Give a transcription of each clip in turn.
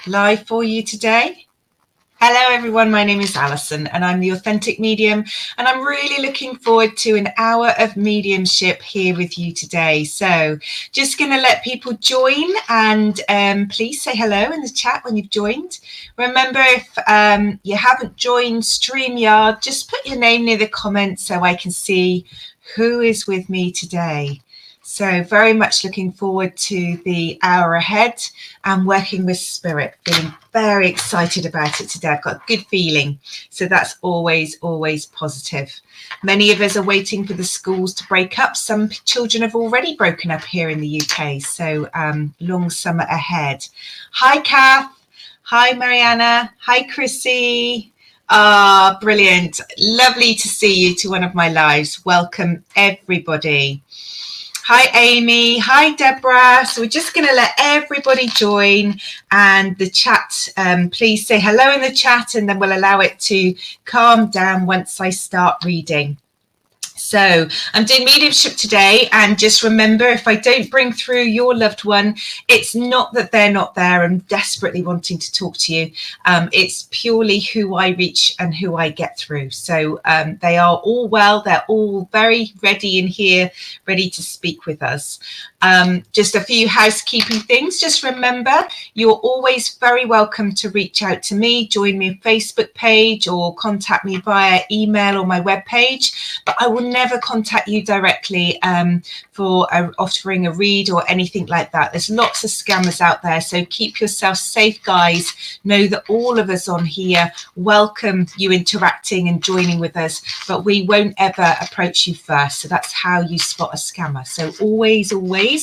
live for you today. Hello everyone, my name is Alison and I'm the Authentic Medium, and I'm really looking forward to an hour of mediumship here with you today. So just going to let people join, and please say hello in the chat when you've joined. Remember, if you haven't joined StreamYard, just put your name near the comments so I can see who is with me today. So very much looking forward to the hour ahead and working with Spirit. Feeling very excited about it today. I've got a good feeling. So that's always positive. Many of us are waiting for the schools to break up. Some children have already broken up here in the UK. So long summer ahead. Hi, Kath. Hi, Mariana. Hi, Chrissy. Ah, brilliant. Lovely to see you to one of my lives. Welcome, everybody. Hi, Amy. Hi, Deborah. So we're just going to let everybody join, and the chat, please say hello in the chat, and then we'll allow it to calm down once I start reading. So I'm doing mediumship today, and just remember, if I don't bring through your loved one, it's not that they're not there and desperately wanting to talk to you. It's purely who I reach and who I get through. So they are all well. They're all very ready in here, ready to speak with us. Just a few housekeeping things. Just remember, you're always very welcome to reach out to me, join me on Facebook page, or contact me via email or my webpage. But I will never contact you directly for offering a read or anything like that. There's lots of scammers out there, so keep yourself safe, guys. Know that all of us on here welcome you interacting and joining with us, but we won't ever approach you first. So that's how you spot a scammer. So always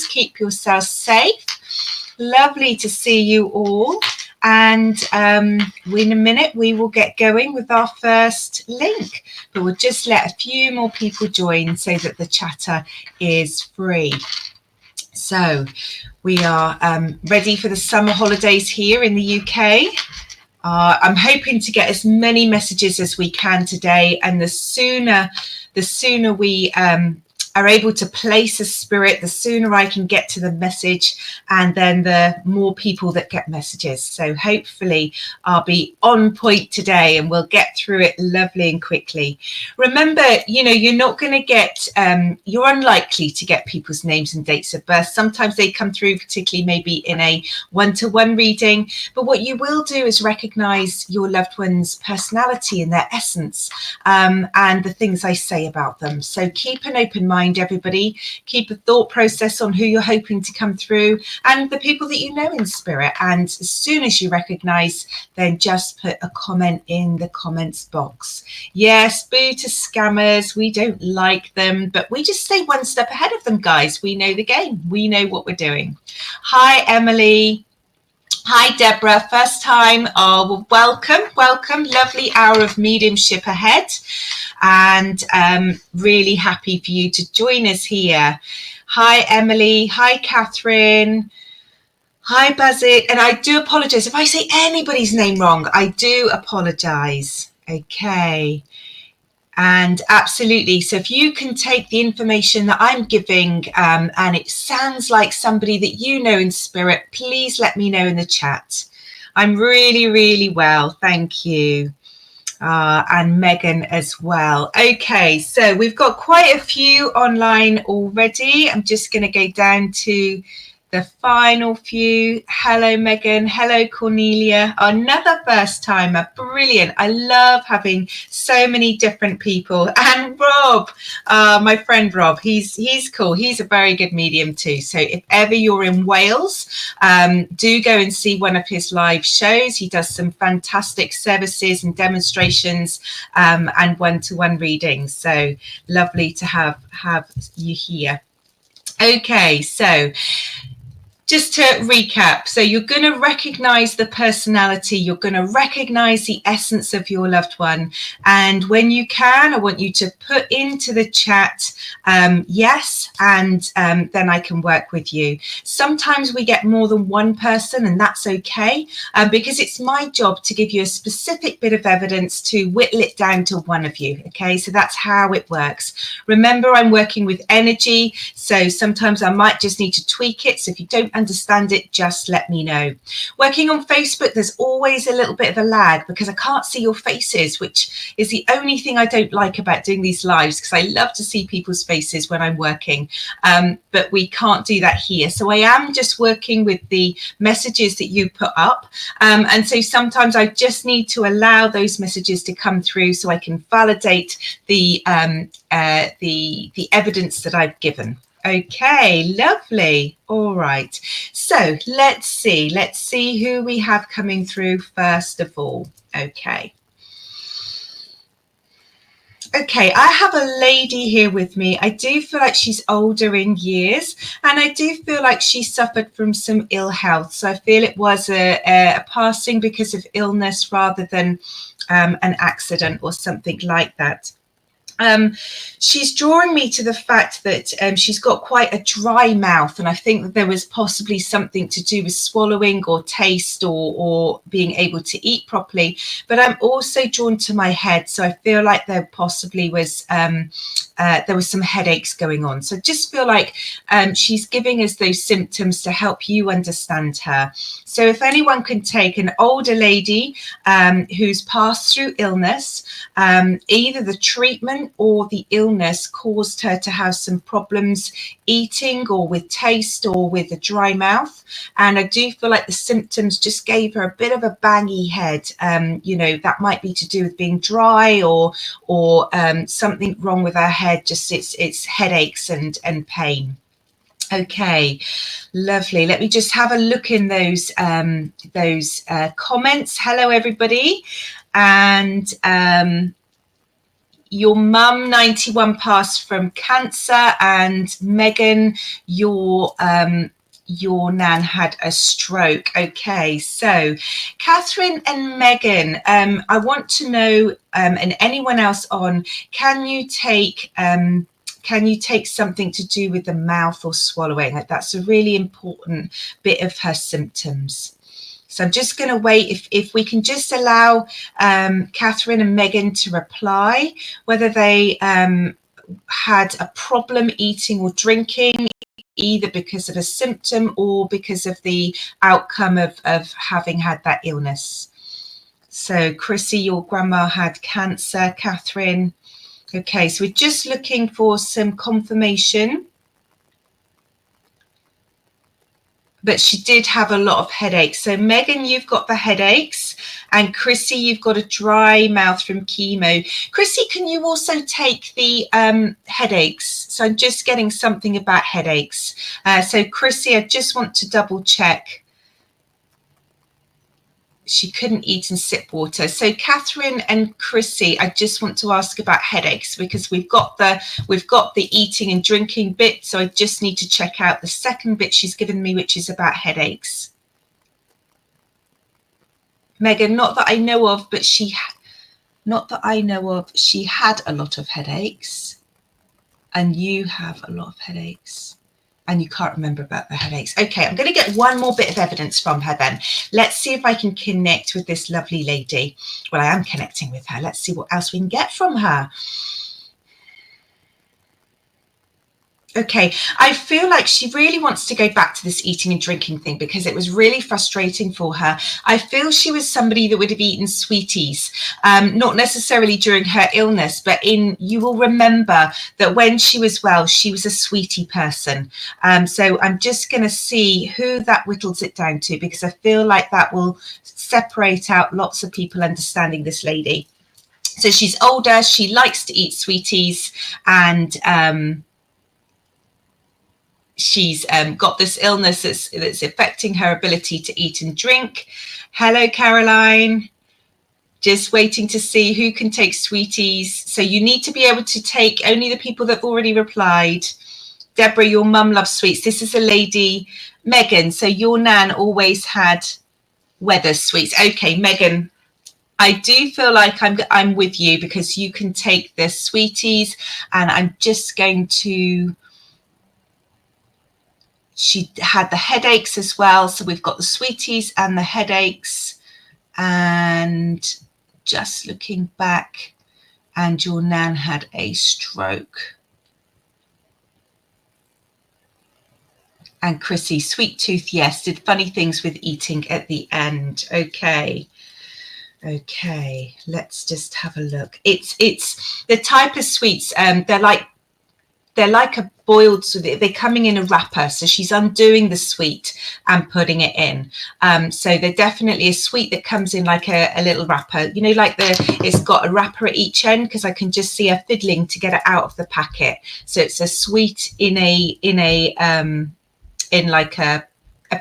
keep yourself safe. Lovely to see you all. And in a minute, we will get going with our first link. But we'll just let a few more people join so that the chatter is free. So we are ready for the summer holidays here in the UK. I'm hoping to get as many messages as we can today. And the sooner we are able to place a spirit, the sooner I can get to the message, and then the more people that get messages. So hopefully I'll be on point today and we'll get through it lovely and quickly. Remember, you're not going to get, you're unlikely to get people's names and dates of birth. Sometimes they come through, particularly maybe in a one-to-one reading. But what you will do is recognize your loved one's personality and their essence, and the things I say about them. So keep an open mind, everybody. Keep a thought process on who you're hoping to come through and the people that you know in spirit. And as soon as you recognize, then just put a comment in the comments box. Yes, boo to scammers. We don't like them, but we just stay one step ahead of them, guys. We know the game. We know what we're doing. Hi, Emily. Hi, Deborah. First time. Oh, well, welcome. Lovely hour of mediumship ahead. And really happy for you to join us here. Hi, Emily. Hi, Catherine. Hi, Bazit. And I do apologize if I say anybody's name wrong. I do apologize. Okay. And absolutely. So if you can take the information that I'm giving and it sounds like somebody that you know in spirit, please let me know in the chat. I'm really well. Thank you. And Megan as well. Okay, so we've got quite a few online already. I'm just going to go down to the final few. Hello, Megan. Hello, Cornelia. Another first timer. Brilliant. I love having so many different people. And Rob, my friend Rob, he's cool. He's a very good medium too. So if ever you're in Wales, do go and see one of his live shows. He does some fantastic services and demonstrations and one-to-one readings. So lovely to have you here. Okay, so just to recap, so you're going to recognize the personality, you're going to recognize the essence of your loved one. And when you can, I want you to put into the chat, yes, and then I can work with you. Sometimes we get more than one person, and that's okay, because it's my job to give you a specific bit of evidence to whittle it down to one of you. Okay, so that's how it works. Remember, I'm working with energy, so sometimes I might just need to tweak it. So if you don't understand it, just let me know. Working on Facebook, there's always a little bit of a lag because I can't see your faces, which is the only thing I don't like about doing these lives, because I love to see people's faces when I'm working, but we can't do that here. So I am just working with the messages that you put up, and so sometimes I just need to allow those messages to come through so I can validate the evidence that I've given. Okay, lovely. All right, so let's see who we have coming through first of all. Okay, I have a lady here with me. I do feel like she's older in years, and I do feel like she suffered from some ill health. So I feel it was a passing because of illness rather than an accident or something like that. She's drawing me to the fact that she's got quite a dry mouth, and I think that there was possibly something to do with swallowing or taste or being able to eat properly. But I'm also drawn to my head, so I feel like there possibly was some headaches going on. So I just feel like she's giving us those symptoms to help you understand her. So if anyone can take an older lady who's passed through illness, either the treatment or the illness caused her to have some problems eating or with taste or with a dry mouth, and I do feel like the symptoms just gave her a bit of a bangy head. You know, that might be to do with being dry or something wrong with her head, just it's headaches and pain. Okay, lovely. Let me just have a look in those comments. Hello everybody. And your mum, 91, passed from cancer, and Megan, your nan had a stroke. Okay, so Catherine and Megan, I want to know, and anyone else on, can you take something to do with the mouth or swallowing? That's a really important bit of her symptoms. So I'm just going to wait if we can just allow Catherine and Megan to reply, whether they had a problem eating or drinking, either because of a symptom or because of the outcome of having had that illness. So Chrissy, your grandma had cancer. Catherine. Okay, so we're just looking for some confirmation. But she did have a lot of headaches. So Megan, you've got the headaches, and Chrissy, you've got a dry mouth from chemo. Chrissy, can you also take the headaches? So I'm just getting something about headaches. So Chrissy, I just want to double check. She couldn't eat and sip water. So Catherine and Chrissy, I just want to ask about headaches, because we've got the eating and drinking bit. So I just need to check out the second bit she's given me, which is about headaches. Megan, not that I know of, but she had a lot of headaches, and you have a lot of headaches. And you can't remember about the headaches. Okay, I'm going to get one more bit of evidence from her then. Let's see if I can connect with this lovely lady. Well, I am connecting with her. Let's see what else we can get from her. Okay, I feel like she really wants to go back to this eating and drinking thing because it was really frustrating for her. I feel she was somebody that would have eaten sweeties, not necessarily during her illness, but you will remember that when she was well, she was a sweetie person. So I'm just going to see who that whittles it down to, because I feel like that will separate out lots of people understanding this lady. So she's older, she likes to eat sweeties, and she's got this illness that's affecting her ability to eat and drink. Hello, Caroline. Just waiting to see who can take sweeties. So you need to be able to take only the people that have already replied. Deborah, your mum loves sweets. This is a lady. Megan, so your nan always had weather sweets. Okay, Megan, I do feel like I'm with you, because you can take the sweeties, and I'm just going to... She had the headaches as well. So we've got the sweeties and the headaches. And just looking back, and your nan had a stroke. And Chrissy, sweet tooth, yes, did funny things with eating at the end. Okay. Okay, let's just have a look. It's the type of sweets, they're like a boiled, so they're coming in a wrapper. So she's undoing the sweet and putting it in. So they're definitely a sweet that comes in like a little wrapper, you know, like it's got a wrapper at each end, because I can just see her fiddling to get it out of the packet. So it's a sweet in like a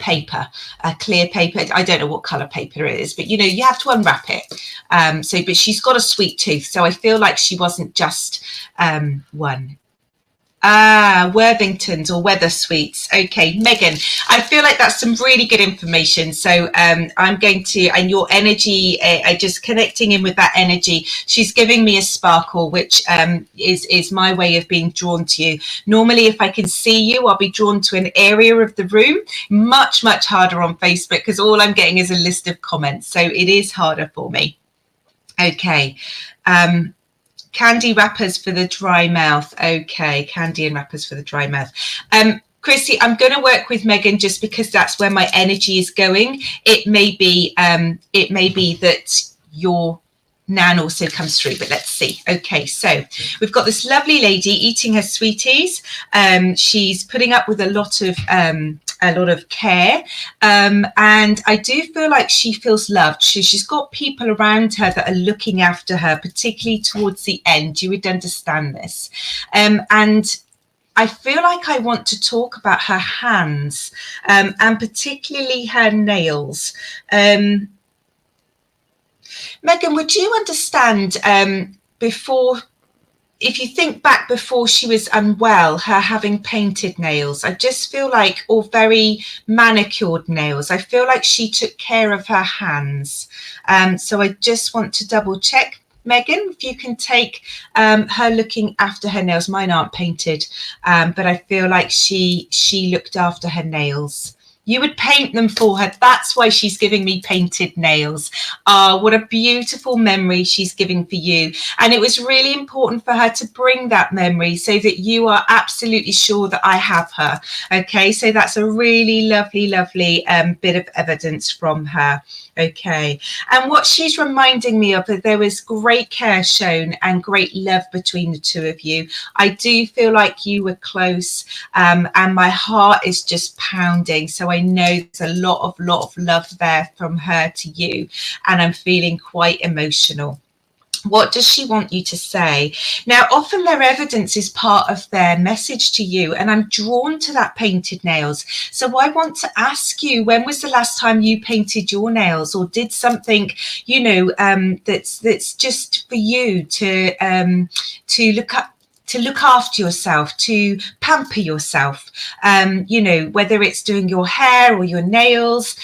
paper, a clear paper. I don't know what color paper it is, but you know, you have to unwrap it. But she's got a sweet tooth, so I feel like she wasn't just one. Worthingtons or Weather Sweets. Okay, Megan, I feel like that's some really good information. So I'm going to, and your energy, just connecting in with that energy, she's giving me a sparkle, which is my way of being drawn to you. Normally, if I can see you, I'll be drawn to an area of the room. Much harder on Facebook, because all I'm getting is a list of comments. So it is harder for me. Okay. Candy wrappers for the dry mouth. Okay, candy and wrappers for the dry mouth. Chrissy, I'm going to work with Megan just because that's where my energy is going. It may be that your Nan also comes through, but let's see. Okay, so we've got this lovely lady eating her sweeties. She's putting up with a lot of care, and I do feel like she feels loved. She's got people around her that are looking after her, particularly towards the end. You would understand this, and I feel like I want to talk about her hands, and particularly her nails. Megan, would you understand, before, if you think back before she was unwell, her having painted nails, I just feel like, or very manicured nails, I feel like she took care of her hands. So I just want to double check. Megan, if you can take her looking after her nails. Mine aren't painted, but I feel like she looked after her nails. You would paint them for her. That's why she's giving me painted nails. What a beautiful memory she's giving for you. And it was really important for her to bring that memory so that you are absolutely sure that I have her. Okay, so that's a really lovely bit of evidence from her. Okay, and what she's reminding me of, that there was great care shown and great love between the two of you. I do feel like you were close, and my heart is just pounding. So I know there's a lot of love there from her to you, and I'm feeling quite emotional. What does she want you to say? Now, often their evidence is part of their message to you, and I'm drawn to that painted nails. So I want to ask you, when was the last time you painted your nails, or did something, you know, that's just for you to look after yourself, to pamper yourself, you know, whether it's doing your hair or your nails,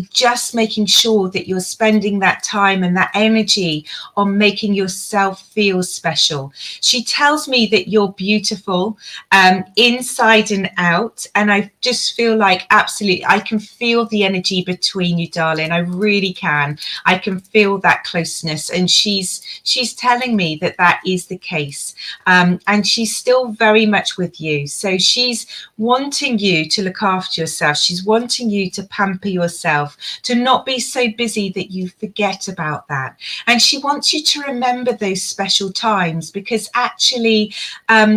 just making sure that you're spending that time and that energy on making yourself feel special. She tells me that you're beautiful, inside and out, and I just feel like absolutely, I can feel the energy between you, darling. I really can. I can feel that closeness, and she's telling me that is the case. And she's still very much with you. So she's wanting you to look after yourself. She's wanting you to pamper yourself, to not be so busy that you forget about that. And she wants you to remember those special times, because actually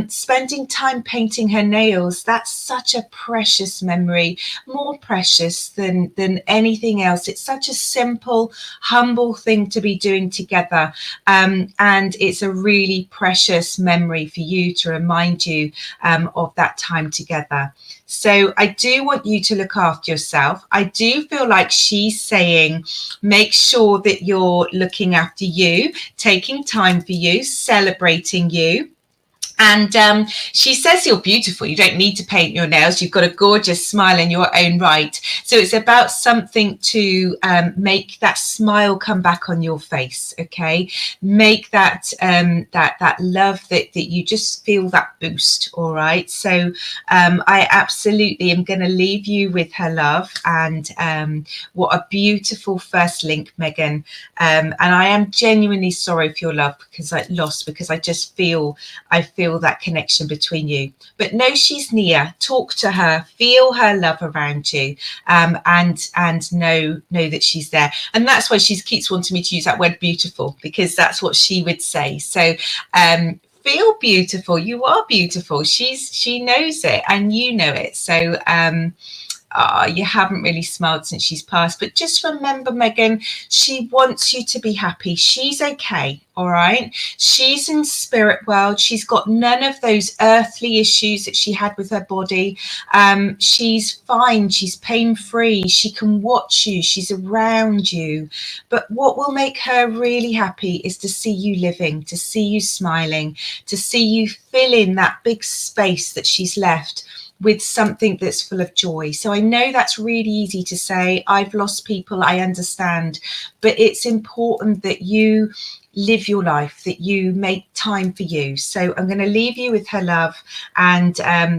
spending time painting her nails, that's such a precious memory, more precious than anything else. It's such a simple, humble thing to be doing together. And it's a really precious memory for you, to remind you of that time together. So I do want you to look after yourself. I do feel like she's saying, make sure that you're looking after you, taking time for you, celebrating you. And she says you're beautiful. You don't need to paint your nails. You've got a gorgeous smile in your own right. So it's about something to make that smile come back on your face. Okay, make that that love that you just feel that boost. All right. So I absolutely am going to leave you with her love, and what a beautiful first link, Megan. And I am genuinely sorry for your love because I just feel feel that connection between you. But know she's near. Talk to her, feel her love around you, and know that she's there. And that's why she keeps wanting me to use that word beautiful, because that's what she would say. So feel beautiful. You are beautiful. She knows it, and you know it. So you haven't really smiled since she's passed, but just remember, Megan, she wants you to be happy. She's okay. All right. She's in spirit world. She's got none of those earthly issues that she had with her body. She's fine. She's pain-free. She can watch you. She's around you. But what will make her really happy is to see you living, to see you smiling, to see you fill in that big space that she's left with something that's full of joy. So I know that's really easy to say. I've lost people, I understand, but it's important that you live your life, that you make time for you. So I'm going to leave you with her love, and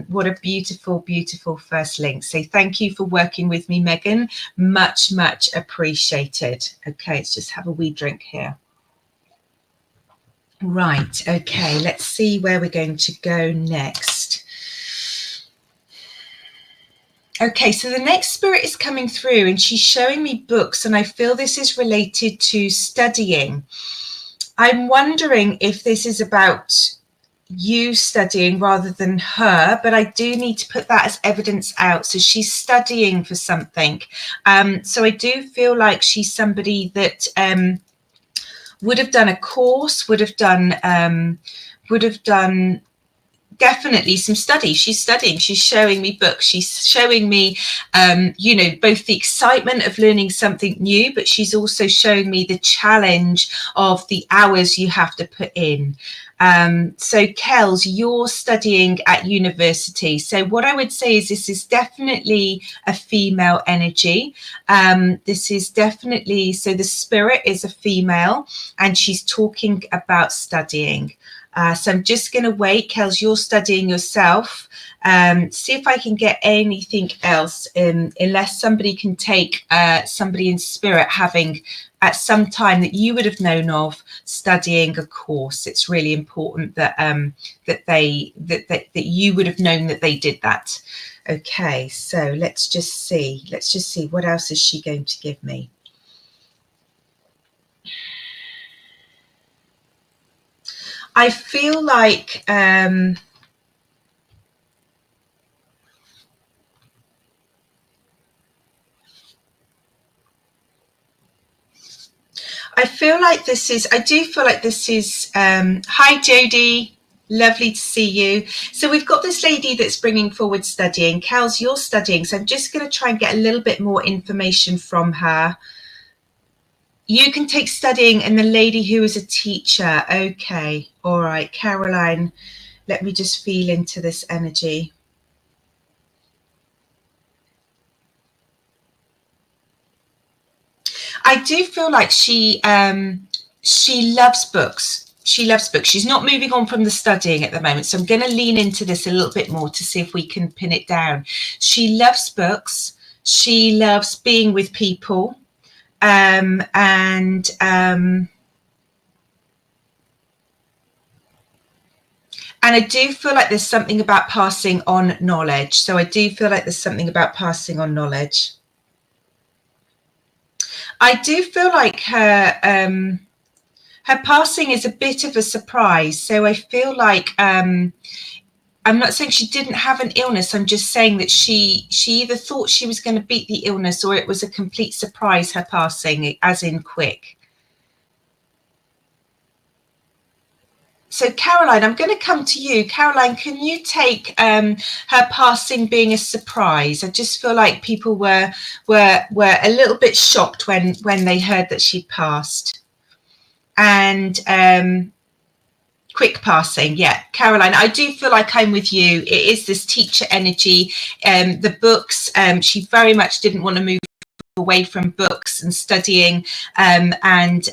what a beautiful, beautiful first link. So thank you for working with me, Megan. Much, much appreciated. Okay, let's just have a wee drink here. Right, okay, let's see where we're going to go next. Okay, so the next spirit is coming through and she's showing me books, and I feel this is related to studying. I'm wondering if this is about you studying rather than her, but I do need to put that as evidence out. So she's studying for something. So I do feel like she's somebody that would have done a course, would have done definitely some study. She's studying, she's showing me books, she's showing me you know, both the excitement of learning something new, but she's also showing me the challenge of the hours you have to put in. So Kels, you're studying at university. So what I would say is this is definitely a female energy. This is definitely, so the spirit is a female and she's talking about studying. So I'm just going to wait. Kels, you're studying yourself. See if I can get anything else, unless somebody can take somebody in spirit having at some time that you would have known of studying a course. It's really important that that you would have known that they did that. Okay, so let's just see what else is she going to give me. I feel like I do feel like this is, hi Jodie, lovely to see you. So we've got this lady that's bringing forward studying. Kels, you're studying, so I'm just going to try and get a little bit more information from her. You can take studying, and the lady who is a teacher. Okay, all right, Caroline, let me just feel into this energy. I do feel like she loves books. She loves books. She's not moving on from the studying at the moment. So I'm going to lean into this a little bit more to see if we can pin it down. She loves books. She loves being with people. And I do feel like there's something about passing on knowledge. So I do feel like there's something about passing on knowledge. I do feel like her passing is a bit of a surprise. So I feel like I'm not saying she didn't have an illness. I'm just saying that she either thought she was going to beat the illness, or it was a complete surprise, her passing, as in quick. So Caroline, I'm going to come to you. Caroline, can you take her passing being a surprise? I just feel like people were a little bit shocked when they heard that she'd passed. And quick passing, yeah. Caroline, I do feel like I'm with you. It is this teacher energy. The books, she very much didn't want to move away from books and studying, and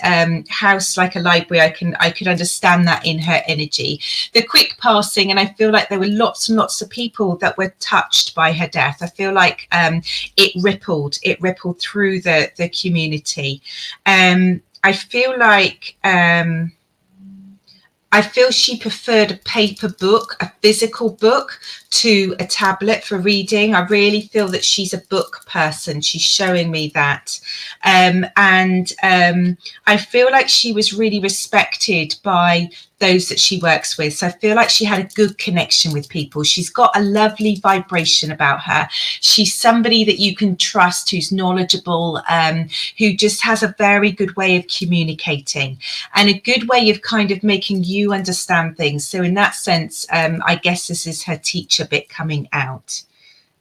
house like a library. I could understand that in her energy. The quick passing, and I feel like there were lots and lots of people that were touched by her death. I feel like it rippled through the community. I feel like I feel she preferred a paper book, a physical book, to a tablet for reading. I really feel that she's a book person. She's showing me that. I feel like she was really respected by those that she works with. So I feel like she had a good connection with people. She's got a lovely vibration about her. She's somebody that you can trust, who's knowledgeable, who just has a very good way of communicating and a good way of kind of making you understand things. So in that sense, I guess this is her teacher bit coming out.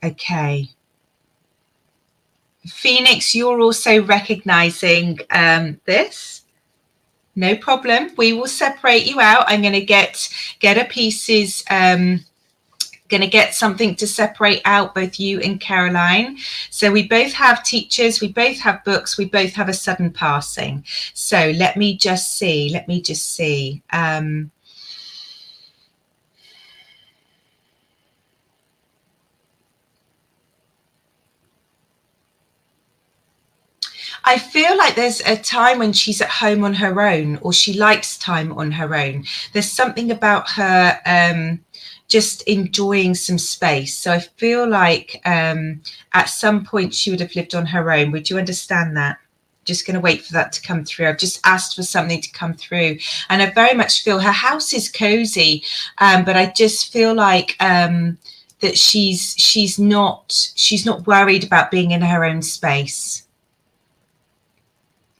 Okay. Phoenix, you're also recognizing this. No problem. We will separate you out. I'm going to get a pieces, going to get something to separate out both you and Caroline. So we both have teachers, we both have books, we both have a sudden passing. So let me just see. I feel like there's a time when she's at home on her own, or she likes time on her own. There's something about her just enjoying some space. So I feel like at some point she would have lived on her own. Would you understand that? Just going to wait for that to come through. I've just asked for something to come through, and I very much feel her house is cozy, but I just feel like that she's not worried about being in her own space.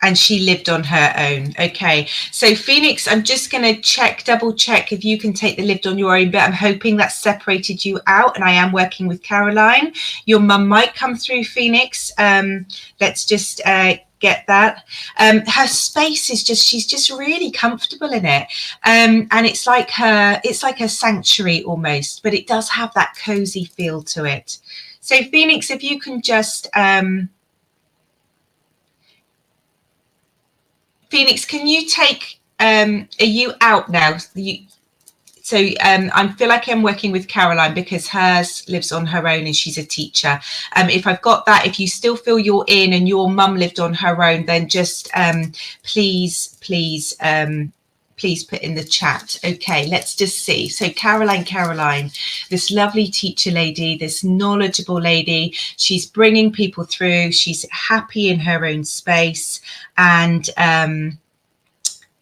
And she lived on her own. Okay, so Phoenix, I'm just going to double check if you can take the lived on your own bit. I'm hoping that separated you out, and I am working with Caroline. Your mum might come through, Phoenix. Let's just get that. Her space is just, she's just really comfortable in it, and it's like her sanctuary almost, but it does have that cozy feel to it. So Phoenix, if you can just Phoenix, can you take, are you out now? I feel like I'm working with Caroline because hers lives on her own and she's a teacher. If I've got that, if you still feel you're in and your mum lived on her own, then just please put in the chat. Okay, let's just see. So Caroline, this lovely teacher lady, this knowledgeable lady, she's bringing people through. She's happy in her own space, and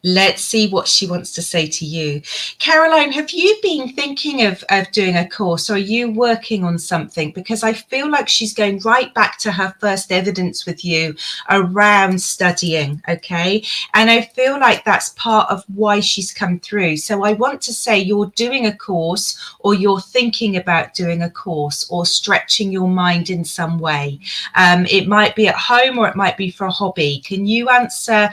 let's see what she wants to say to you. Caroline, have you been thinking of doing a course, or are you working on something? Because I feel like she's going right back to her first evidence with you around studying, okay? And I feel like that's part of why she's come through. So I want to say you're doing a course, or you're thinking about doing a course, or stretching your mind in some way. It might be at home, or it might be for a hobby. Can you answer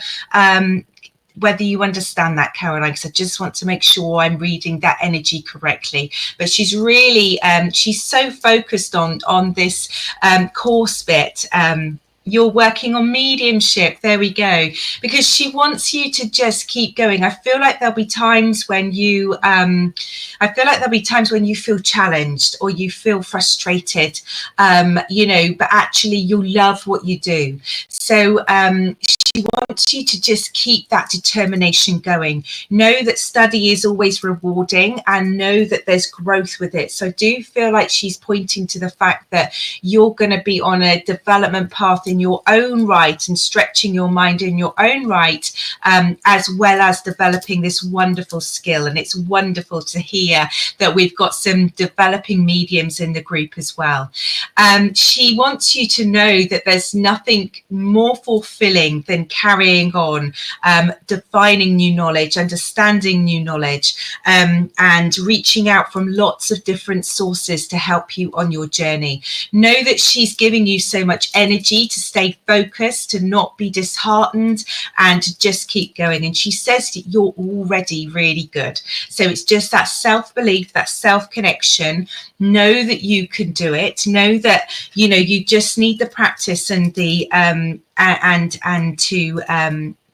whether you understand that, Caroline? Because I just want to make sure I'm reading that energy correctly. But she's really, she's so focused on this course bit. You're working on mediumship. There we go. Because she wants you to just keep going. I feel like there'll be times when you, feel challenged, or you feel frustrated, but actually you love what you do. So she wants you to just keep that determination going. Know that study is always rewarding, and know that there's growth with it. So I do feel like she's pointing to the fact that you're going to be on a development path in your own right, and stretching your mind in your own right, as well as developing this wonderful skill. And it's wonderful to hear that we've got some developing mediums in the group as well. She wants you to know that there's nothing more fulfilling than carrying on, defining new knowledge, understanding new knowledge, and reaching out from lots of different sources to help you on your journey. Know that she's giving you so much energy to stay focused, to not be disheartened, and to just keep going. And she says that you're already really good. So it's just that self-belief, that self-connection. Know that you can do it. Know that, you just need the practice and the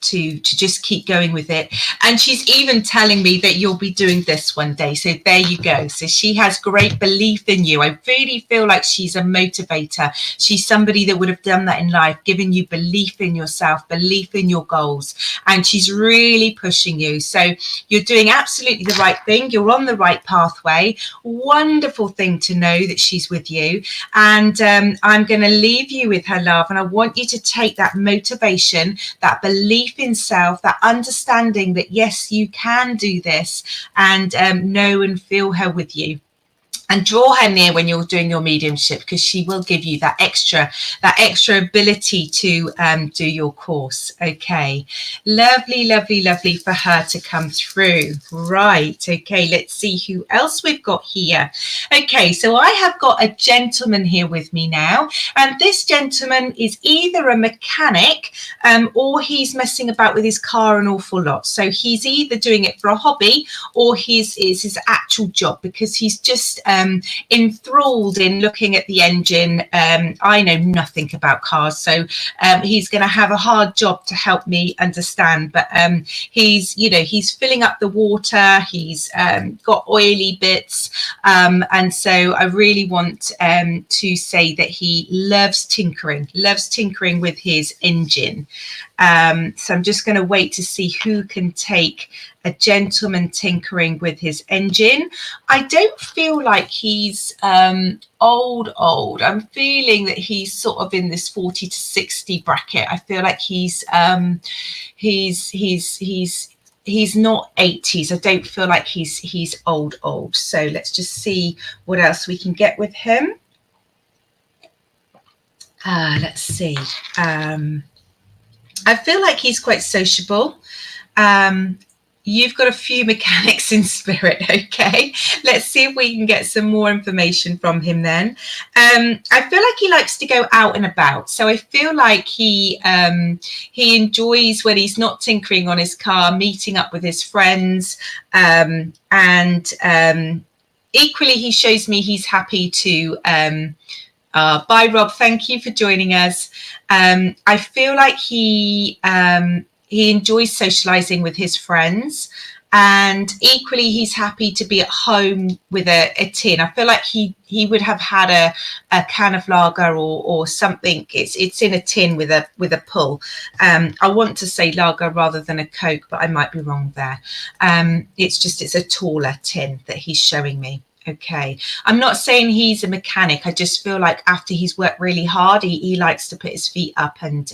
to just keep going with it. And she's even telling me that you'll be doing this one day. So there you go. So she has great belief in you. I really feel like she's a motivator. She's somebody that would have done that in life, given you belief in yourself, belief in your goals. And she's really pushing you. So you're doing absolutely the right thing. You're on the right pathway. Wonderful thing to know that she's with you. And I'm going to leave you with her, love. And I want you to take that motivation, that belief in self, that understanding that yes, you can do this, and know and feel her with you. And draw her near when you're doing your mediumship, because she will give you that extra ability to do your course. Okay, lovely, lovely, lovely for her to come through. Right, okay, let's see who else we've got here. Okay, so I have got a gentleman here with me now, and this gentleman is either a mechanic or he's messing about with his car an awful lot. So he's either doing it for a hobby or is his actual job, because he's just enthralled in looking at the engine. I know nothing about cars, so he's going to have a hard job to help me understand. But he's filling up the water. He's got oily bits, and so I really want to say that he loves tinkering with his engine. So I'm just going to wait to see who can take a gentleman tinkering with his engine. I don't feel like he's old. I'm feeling that he's sort of in this 40 to 60 bracket. I feel like he's not 80s. I don't feel like he's old. So let's just see what else we can get with him. Let's see. I feel like he's quite sociable. You've got a few mechanics in spirit. Okay, let's see if we can get some more information from him then. I feel like he likes to go out and about. So I feel like he enjoys when he's not tinkering on his car, meeting up with his friends, and equally he shows me he's happy to bye, Rob. Thank you for joining us. I feel like he enjoys socializing with his friends, and equally he's happy to be at home with a tin. I feel like he would have had a can of lager or something. It's in a tin with a pull. I want to say lager rather than a Coke, but I might be wrong there. It's a taller tin that he's showing me. Okay, I'm not saying he's a mechanic. I just feel like after he's worked really hard, he likes to put his feet up and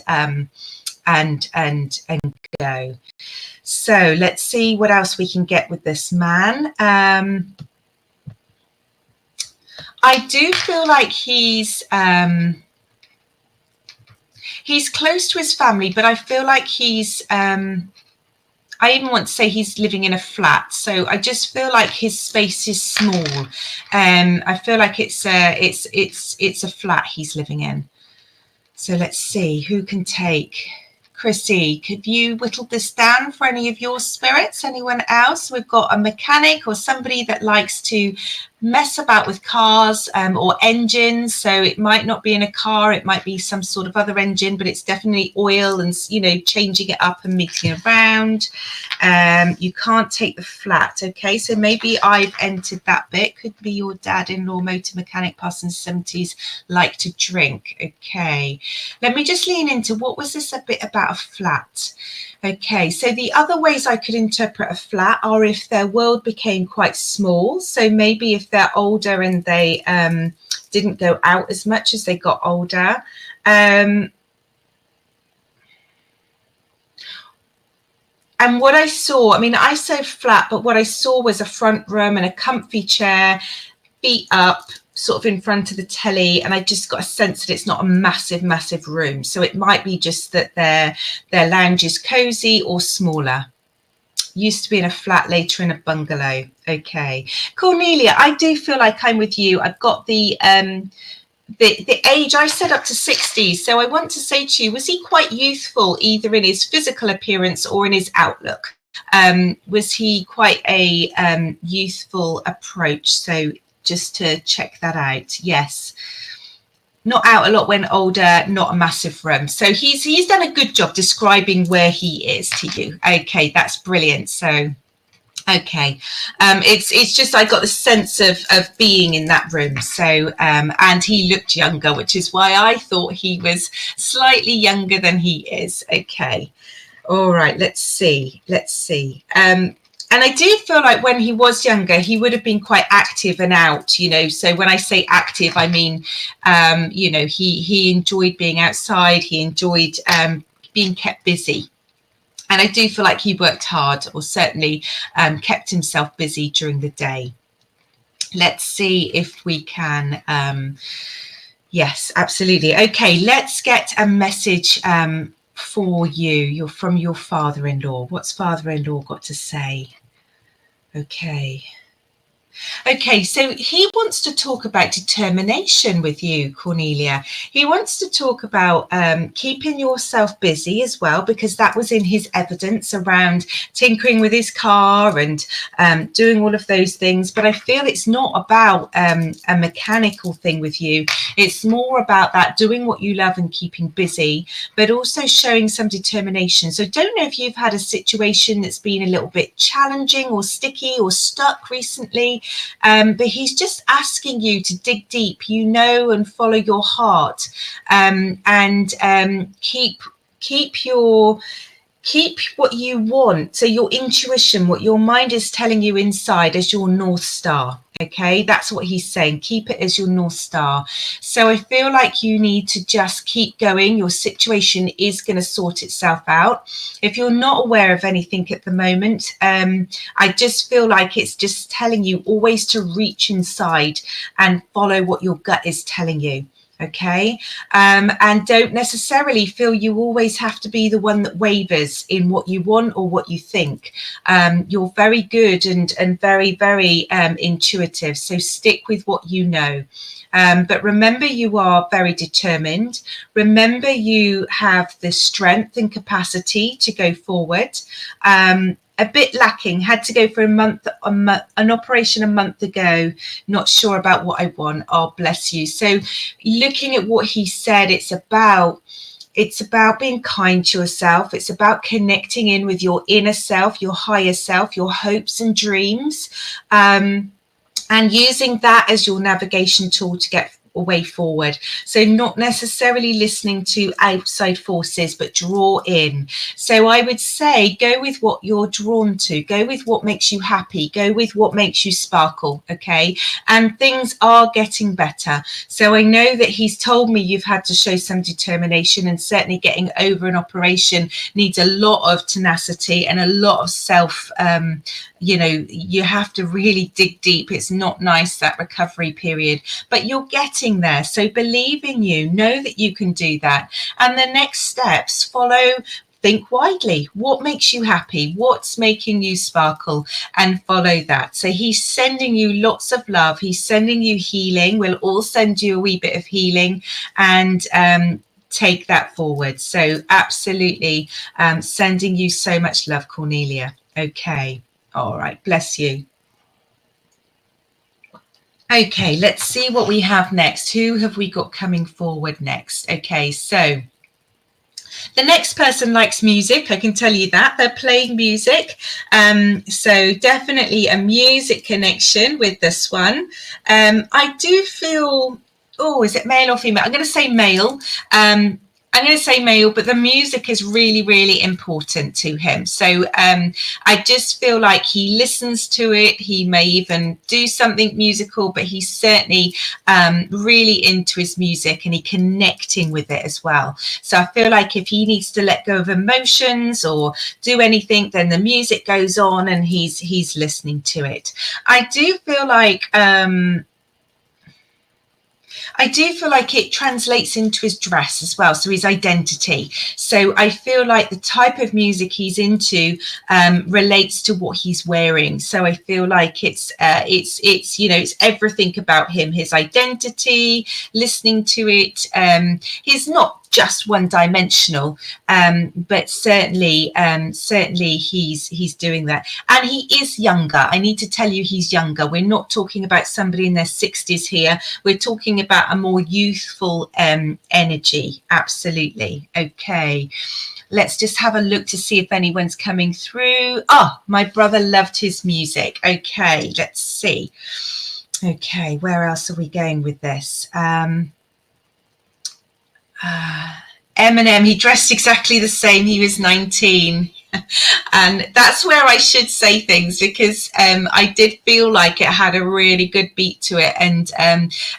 go. So let's see what else we can get with this man. I do feel like he's close to his family, but I feel like he's I even want to say he's living in a flat. So I just feel like his space is small. I feel like it's a flat he's living in. So let's see who can take. Chrissy, could you whittle this down for any of your spirits? Anyone else? We've got a mechanic or somebody that likes to mess about with cars or engines. So it might not be in a car, it might be some sort of other engine, but it's definitely oil and, changing it up and meeting around. You can't take the flat. Okay, so maybe I've entered that bit. Could be your dad-in-law, motor mechanic, past in the 70s, like to drink. Okay, let me just lean into what was this a bit about a flat. Okay, so the other ways I could interpret a flat are if their world became quite small. So maybe if they're older and they didn't go out as much as they got older. And what I saw, I say flat, but what I saw was a front room and a comfy chair, feet up, sort of in front of the telly, and I just got a sense that it's not a massive room. So it might be just that their lounge is cozy or smaller. Used to be in a flat, later in a bungalow. Okay, Cornelia, I do feel like I'm with you. I've got the age I said up to 60. So I want to say to you, was he quite youthful, either in his physical appearance or in his outlook? Was he quite a youthful approach? So just to check that out. Yes. not out a lot when older, not a massive room. So he's done a good job describing where he is to you. Okay, that's brilliant. So okay, it's just I got the sense of being in that room. So and he looked younger, which is why I thought he was slightly younger than he is. Okay, all right, let's see. And I do feel like when he was younger, he would have been quite active and out, you know. So when I say active, I mean, you know, he enjoyed being outside. He enjoyed being kept busy. And I do feel like he worked hard, or certainly kept himself busy during the day. Let's see if we can. Yes, absolutely. Okay, let's get a message for you. You're from your father-in-law. What's father-in-law got to say? Okay, so he wants to talk about determination with you, Cornelia. He wants to talk about keeping yourself busy as well, because that was in his evidence around tinkering with his car and doing all of those things. But I feel it's not about a mechanical thing with you. It's more about that doing what you love and keeping busy, but also showing some determination. So don't know if you've had a situation that's been a little bit challenging or sticky or stuck recently. But he's just asking you to dig deep, you know, and follow your heart, and keep what you want. So your intuition, what your mind is telling you inside, as your North Star. Okay, that's what he's saying. Keep it as your North Star. So I feel like you need to just keep going. Your situation is going to sort itself out. If you're not aware of anything at the moment, I just feel like it's just telling you always to reach inside and follow what your gut is telling you. Okay, and don't necessarily feel you always have to be the one that wavers in what you want or what you think. You're very good and very, very intuitive. So stick with what you know. But remember, you are very determined. Remember, you have the strength and capacity to go forward. A bit lacking, had to go for an operation a month ago, not sure about what I want. Oh, bless you. So looking at what he said, it's about being kind to yourself. It's about connecting in with your inner self, your higher self, your hopes and dreams, and using that as your navigation tool to get a way forward. So not necessarily listening to outside forces, but draw in. So I would say go with what you're drawn to, go with what makes you happy, go with what makes you sparkle. Okay, and things are getting better. So I know that he's told me you've had to show some determination, and certainly getting over an operation needs a lot of tenacity and a lot of self, you know, you have to really dig deep. It's not nice, that recovery period, but you're getting there. So believe in you, know that you can do that. And the next steps follow. Think widely. What makes you happy? What's making you sparkle? And follow that. So he's sending you lots of love. He's sending you healing. We'll all send you a wee bit of healing, and take that forward. So absolutely sending you so much love, Cornelia. Okay. All right, bless you. Okay, let's see what we have next. Who have we got coming forward next? Okay, so the next person likes music, I can tell you that. They're playing music. So definitely a music connection with this one. I do feel, oh, is it male or female? I'm going to say male. I'm going to say male, but the music is really, really important to him. So I just feel like he listens to it. He may even do something musical, but he's certainly really into his music, and he's connecting with it as well. So I feel like if he needs to let go of emotions or do anything, then the music goes on and he's listening to it. I do feel like it translates into his dress as well, so his identity. So I feel like the type of music he's into relates to what he's wearing. So I feel like it's you know, it's everything about him, his identity, listening to it. He's not just one-dimensional, but certainly he's doing that, and he is younger. I need to tell you, he's younger. We're not talking about somebody in their 60s here. We're talking about a more youthful energy. Absolutely. Okay, let's just have a look to see if anyone's coming through. Oh, my brother loved his music. Okay, let's see. Okay, where else are we going with this? Eminem, he dressed exactly the same. He was 19. And that's where I should say things, because I did feel like it had a really good beat to it. And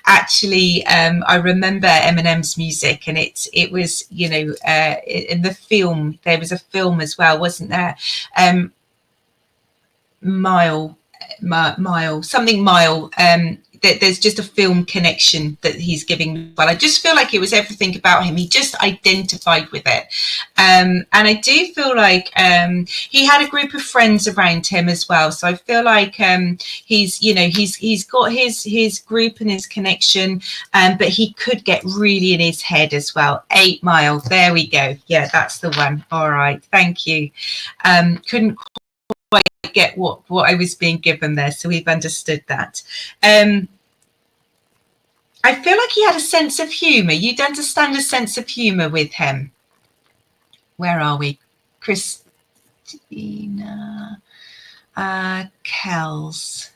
actually, I remember Eminem's music, and it was, you know, in the film, there was a film as well, wasn't there? Mile. There's just a film connection that he's giving. Well, I just feel like it was everything about him. He just identified with it. And I do feel like he had a group of friends around him as well. So I feel like he's got his group and his connection, but he could get really in his head as well. 8 Mile. There we go. Yeah, that's the one. All right. Thank you. Couldn't quite get what I was being given there, so we've understood that. I feel like he had a sense of humor. You'd understand a sense of humor with him. Where are we? Christina, Kells,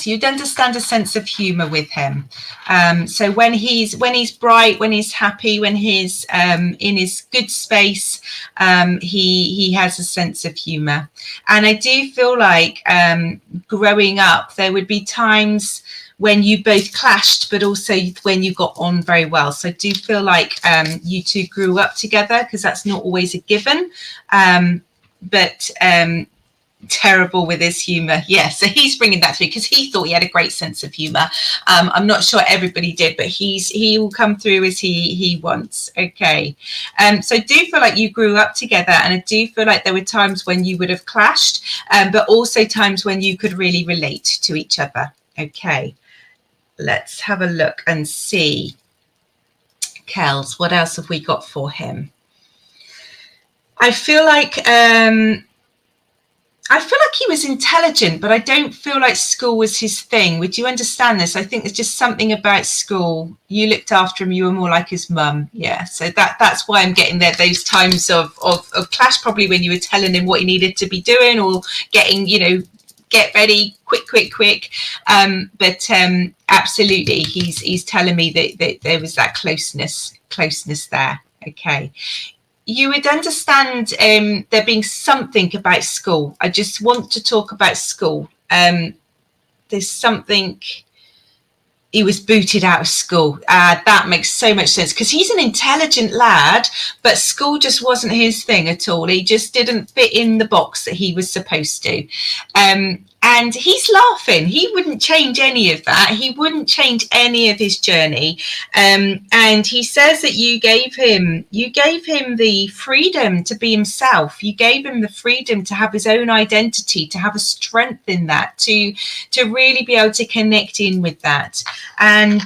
you'd understand a sense of humor with him. So when he's bright, when he's happy, when he's in his good space, he has a sense of humor. And I do feel like growing up, there would be times when you both clashed, but also when you got on very well. So I do feel like you two grew up together, because that's not always a given. But terrible with his humor. Yeah, so he's bringing that through, because he thought he had a great sense of humor. I'm not sure everybody did, but he will come through as he wants. Okay. So I do feel like you grew up together, and I do feel like there were times when you would have clashed, but also times when you could really relate to each other. Okay, let's have a look and see. Kels, what else have we got for him? I feel like he was intelligent, but I don't feel like school was his thing. Would you understand this? I think there's just something about school. You looked after him. You were more like his mum. Yeah. So that's why I'm getting there. Those times of clash, probably when you were telling him what he needed to be doing, or getting, get ready, quick. But absolutely, he's telling me that there was that closeness there. Okay. You would understand there being something about school. I just want to talk about school. There's something. He was booted out of school. That makes so much sense, because he's an intelligent lad, but school just wasn't his thing at all. He just didn't fit in the box that he was supposed to. And he's laughing. He wouldn't change any of that. He wouldn't change any of his journey. And he says that you gave him the freedom to be himself. You gave him the freedom to have his own identity, to have a strength in that, to really be able to connect in with that. And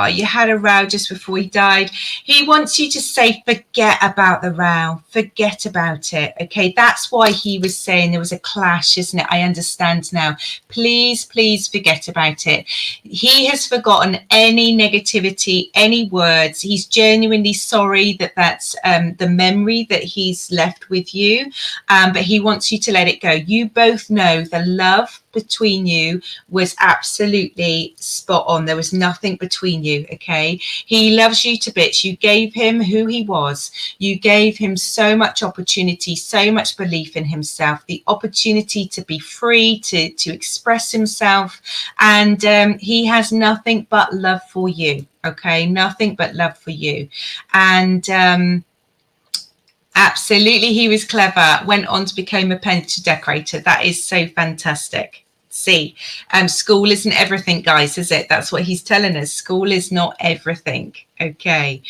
you had a row just before he died. He wants you to say, forget about the row, forget about it. Okay, that's why he was saying there was a clash, isn't it? I understand now. Please forget about it. He has forgotten any negativity, any words. He's genuinely sorry that's the memory that he's left with you, but he wants you to let it go. You both know the love between you was absolutely spot on. There was nothing between you. Okay, he loves you to bits. You gave him who he was. You gave him so much opportunity, so much belief in himself, the opportunity to be free, to express himself, and he has nothing but love for you. Okay, nothing but love for you. And absolutely, he was clever, went on to become a painter decorator. That is so fantastic. See, school isn't everything, guys, is it? That's what he's telling us. School is not everything. Okay,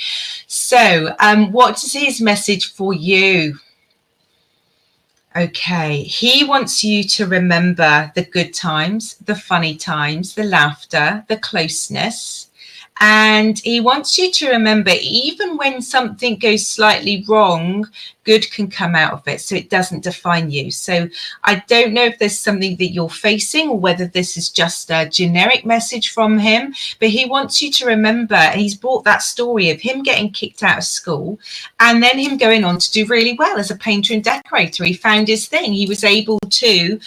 so what is his message for you? Okay, he wants you to remember the good times, the funny times, the laughter, the closeness. And he wants you to remember, even when something goes slightly wrong, good can come out of it, so it doesn't define you. So I don't know if there's something that you're facing or whether this is just a generic message from him, but he wants you to remember he's brought that story of him getting kicked out of school and then him going on to do really well as a painter and decorator. He found his thing. He was able to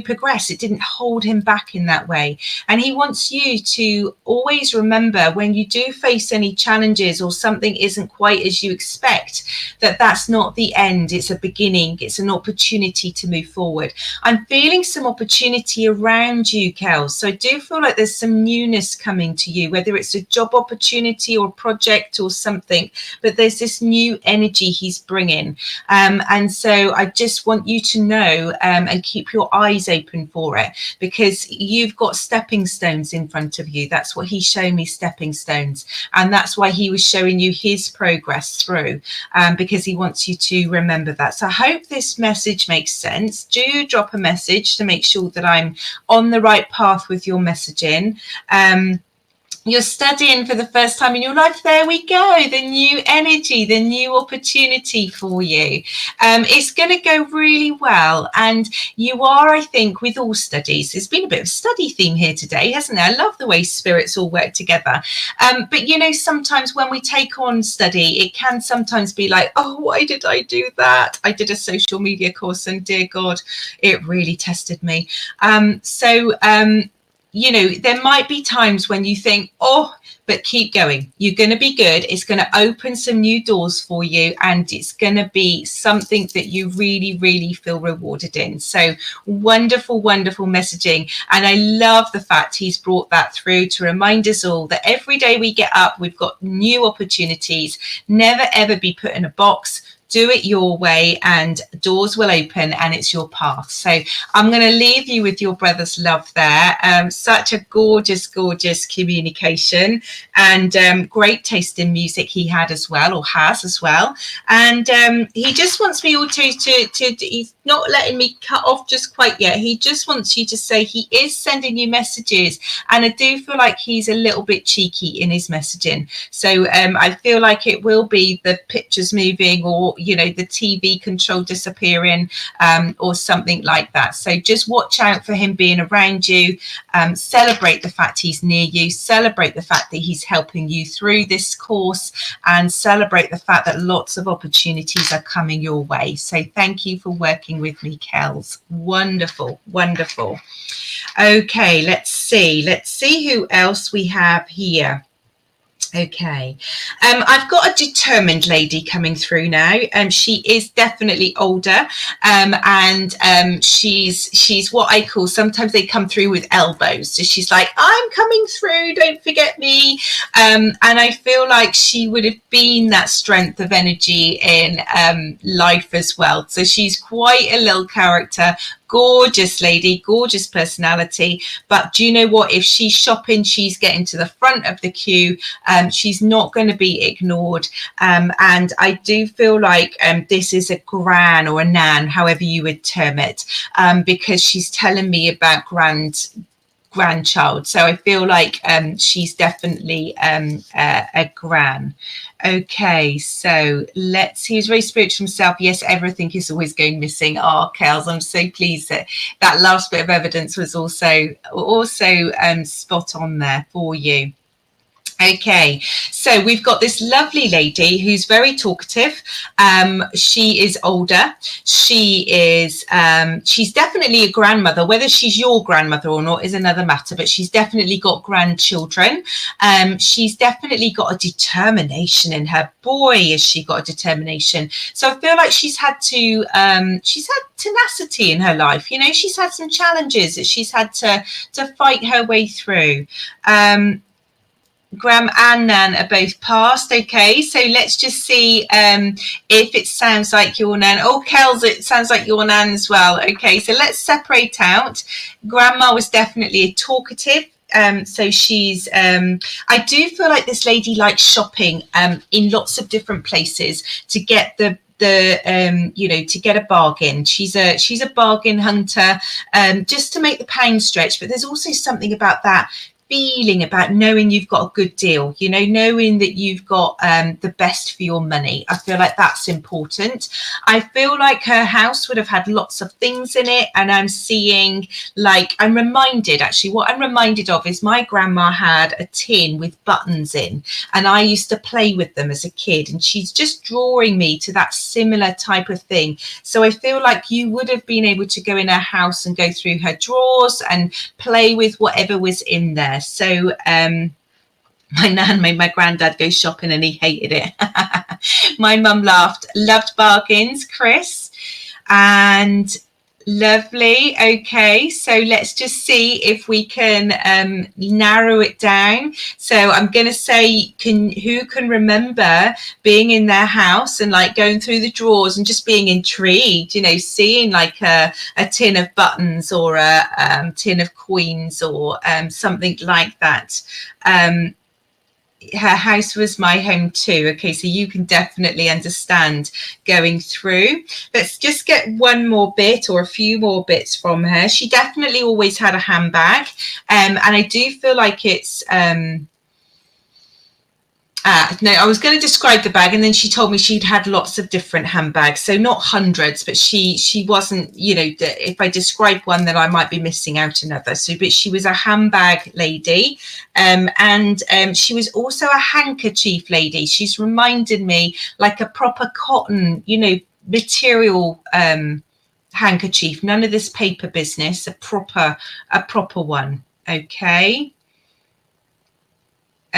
progress. It didn't hold him back in that way. And he wants you to always remember, when you do face any challenges or something isn't quite as you expect, that's not the end. It's a beginning. It's an opportunity to move forward. I'm feeling some opportunity around you, Kels. So I do feel like there's some newness coming to you, whether it's a job opportunity or project or something, but there's this new energy he's bringing. And so I just want you to know and keep your eyes open for it, because you've got stepping stones in front of you. That's what he's showing me, stepping stones. And that's why he was showing you his progress through, because he wants you to remember that. So I hope this message makes sense. Do drop a message to make sure that I'm on the right path with your messaging. You're studying for the first time in your life. There we go. The new energy, the new opportunity for you. It's going to go really well. And you are, I think, with all studies, there's been a bit of a study theme here today, hasn't there? I love the way spirits all work together. But, you know, sometimes when we take on study, it can sometimes be like, oh, why did I do that? I did a social media course and dear God, it really tested me. You know, there might be times when you think, oh, but keep going. You're going to be good. It's going to open some new doors for you, and it's going to be something that you really, really feel rewarded in. So wonderful, wonderful messaging. And I love the fact he's brought that through to remind us all that every day we get up, we've got new opportunities. Never, ever be put in a box. Do it your way and doors will open, and it's your path. So I'm going to leave you with your brother's love there. Such a gorgeous, gorgeous communication, and great taste in music he had as well, or has as well. And he just wants me all to he's not letting me cut off just quite yet. He just wants you to say he is sending you messages, and I do feel like he's a little bit cheeky in his messaging. So I feel like it will be the pictures moving, or you know, the TV control disappearing, or something like that. So just watch out for him being around you. Celebrate the fact he's near you. Celebrate the fact that he's helping you through this course, and celebrate the fact that lots of opportunities are coming your way. So thank you for working with me, Kels. Wonderful, wonderful. Okay, let's see who else we have here. Okay, I've got a determined lady coming through now. She is definitely older, and she's what I call, sometimes they come through with elbows. So she's like, I'm coming through, don't forget me. And I feel like she would have been that strength of energy in life as well. So she's quite a little character. Gorgeous lady, gorgeous personality. But do you know what? If she's shopping, she's getting to the front of the queue. She's not going to be ignored. And I do feel like this is a gran or a nan, however you would term it, because she's telling me about grandchild. So I feel like she's definitely a gran. Okay, so let's see. He's very spiritual himself. Yes, everything is always going missing. Oh, Kels, I'm so pleased that that last bit of evidence was also spot on there for you. Okay, so we've got this lovely lady who's very talkative. She is older. She's definitely a grandmother. Whether she's your grandmother or not is another matter, but she's definitely got grandchildren. She's definitely got a determination in her. Boy, has she got a determination. So I feel like she's had tenacity in her life. You know, she's had some challenges that she's had to fight her way through. Gram and Nan are both passed. Okay, so let's just see if it sounds like your Nan. Oh, Kels, it sounds like your Nan as well. Okay, so let's separate out. Grandma was definitely a talkative. So she's I do feel like this lady likes shopping in lots of different places to get the you know, to get a bargain. She's a bargain hunter, just to make the pound stretch. But there's also something about that feeling about knowing you've got a good deal, you know, knowing that you've got the best for your money. I feel like that's important. I feel like her house would have had lots of things in it, and I'm seeing, like, I'm reminded, actually what I'm reminded of is my grandma had a tin with buttons in, and I used to play with them as a kid, and she's just drawing me to that similar type of thing. So I feel like you would have been able to go in her house and go through her drawers and play with whatever was in there. So my nan made my granddad go shopping and he hated it. My mum laughed. Loved bargains, Chris. And lovely. Okay, so let's just see if we can narrow it down. So I'm going to say, who can remember being in their house and like going through the drawers and just being intrigued, you know, seeing like a tin of buttons or a tin of coins or something like that. Her house was my home too. Okay, so you can definitely understand going through. Let's just get one more bit or a few more bits from her. She definitely always had a handbag, and I do feel like it's no, I was going to describe the bag, and then she told me she'd had lots of different handbags, so not hundreds, but she wasn't, you know, if I describe one, then I might be missing out another. So, but she was a handbag lady, and she was also a handkerchief lady. She's reminded me like a proper cotton, you know, material handkerchief. None of this paper business. A proper one. Okay.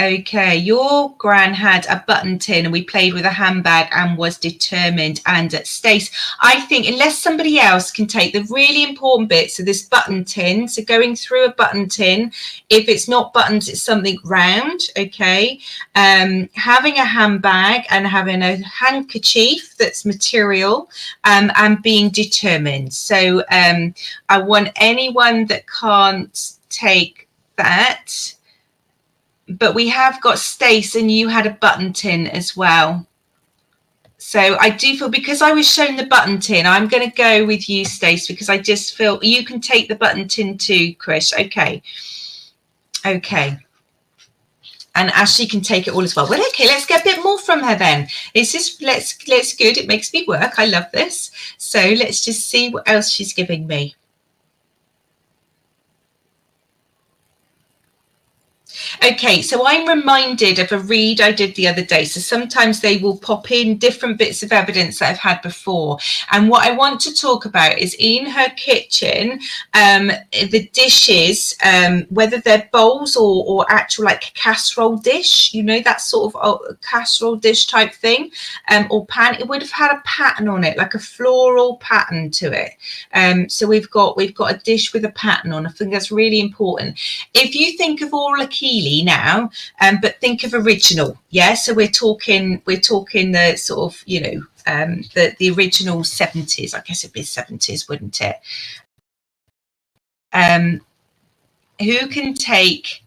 Okay, your gran had a button tin and we played with a handbag and was determined. And Stace, I think unless somebody else can take the really important bits of this button tin, so going through a button tin, if it's not buttons, it's something round, okay? Having a handbag and having a handkerchief that's material, and being determined. So I want anyone that can't take that. But we have got Stace, and you had a button tin as well. So I do feel, because I was shown the button tin, I'm going to go with you, Stace, because I just feel you can take the button tin too, Chris. Okay. Okay. And Ashley can take it all as well. Well, okay, let's get a bit more from her then. It's just, let's good. It makes me work. I love this. So let's just see what else she's giving me. Okay, so I'm reminded of a read I did the other day. So sometimes they will pop in different bits of evidence that I've had before. And what I want to talk about is in her kitchen, the dishes, whether they're bowls or actual like casserole dish, you know, that sort of casserole dish type thing, or pan, it would have had a pattern on it, like a floral pattern to it. So we've got a dish with a pattern on. I think that's really important. If you think of all Keely now, but think of original, yeah. So we're talking the sort of, you know, the original 70s. I guess it'd be 70s, wouldn't it? Who can take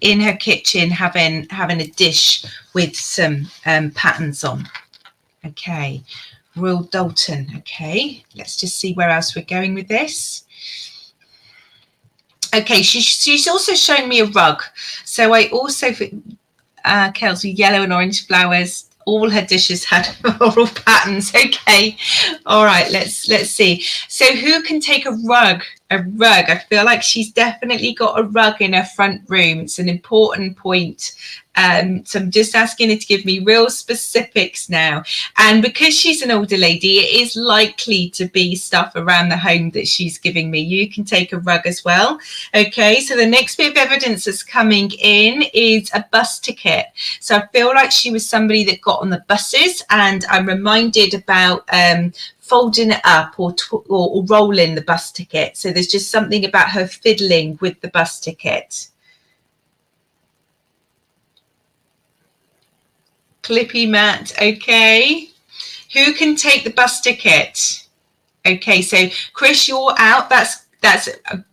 in her kitchen having a dish with some patterns on? Okay, Royal Dalton. Okay, let's just see where else we're going with this. Okay, she's also shown me a rug. So I also, Kelsey, yellow and orange flowers. All her dishes had floral patterns. Okay, all right, let's see. So who can take a rug? A rug. I feel like she's definitely got a rug in her front room. It's an important point. So I'm just asking her to give me real specifics now. And because she's an older lady, it is likely to be stuff around the home that she's giving me. You can take a rug as well. Okay, so the next bit of evidence that's coming in is a bus ticket. So I feel like she was somebody that got on the buses, and I'm reminded about folding it up or rolling the bus ticket. So there's just something about her fiddling with the bus ticket. Clippy Matt, okay. Who can take the bus ticket? Okay, so Chris, you're out. That's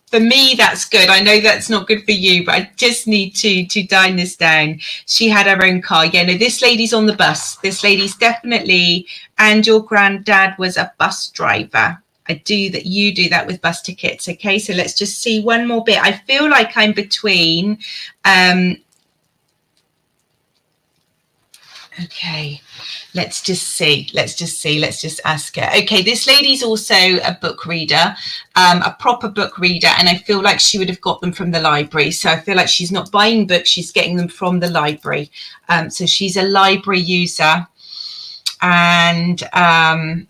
for me, that's good. I know that's not good for you, but I just need to dine this down. She had her own car. Yeah, no, this lady's on the bus. This lady's definitely, and your granddad was a bus driver. You do that with bus tickets. Okay, so let's just see one more bit. I feel like I'm between okay, let's just ask her. Okay, this lady's also a book reader, a proper book reader, and I feel like she would have got them from the library. So I feel like she's not buying books, she's getting them from the library. So she's a library user, and I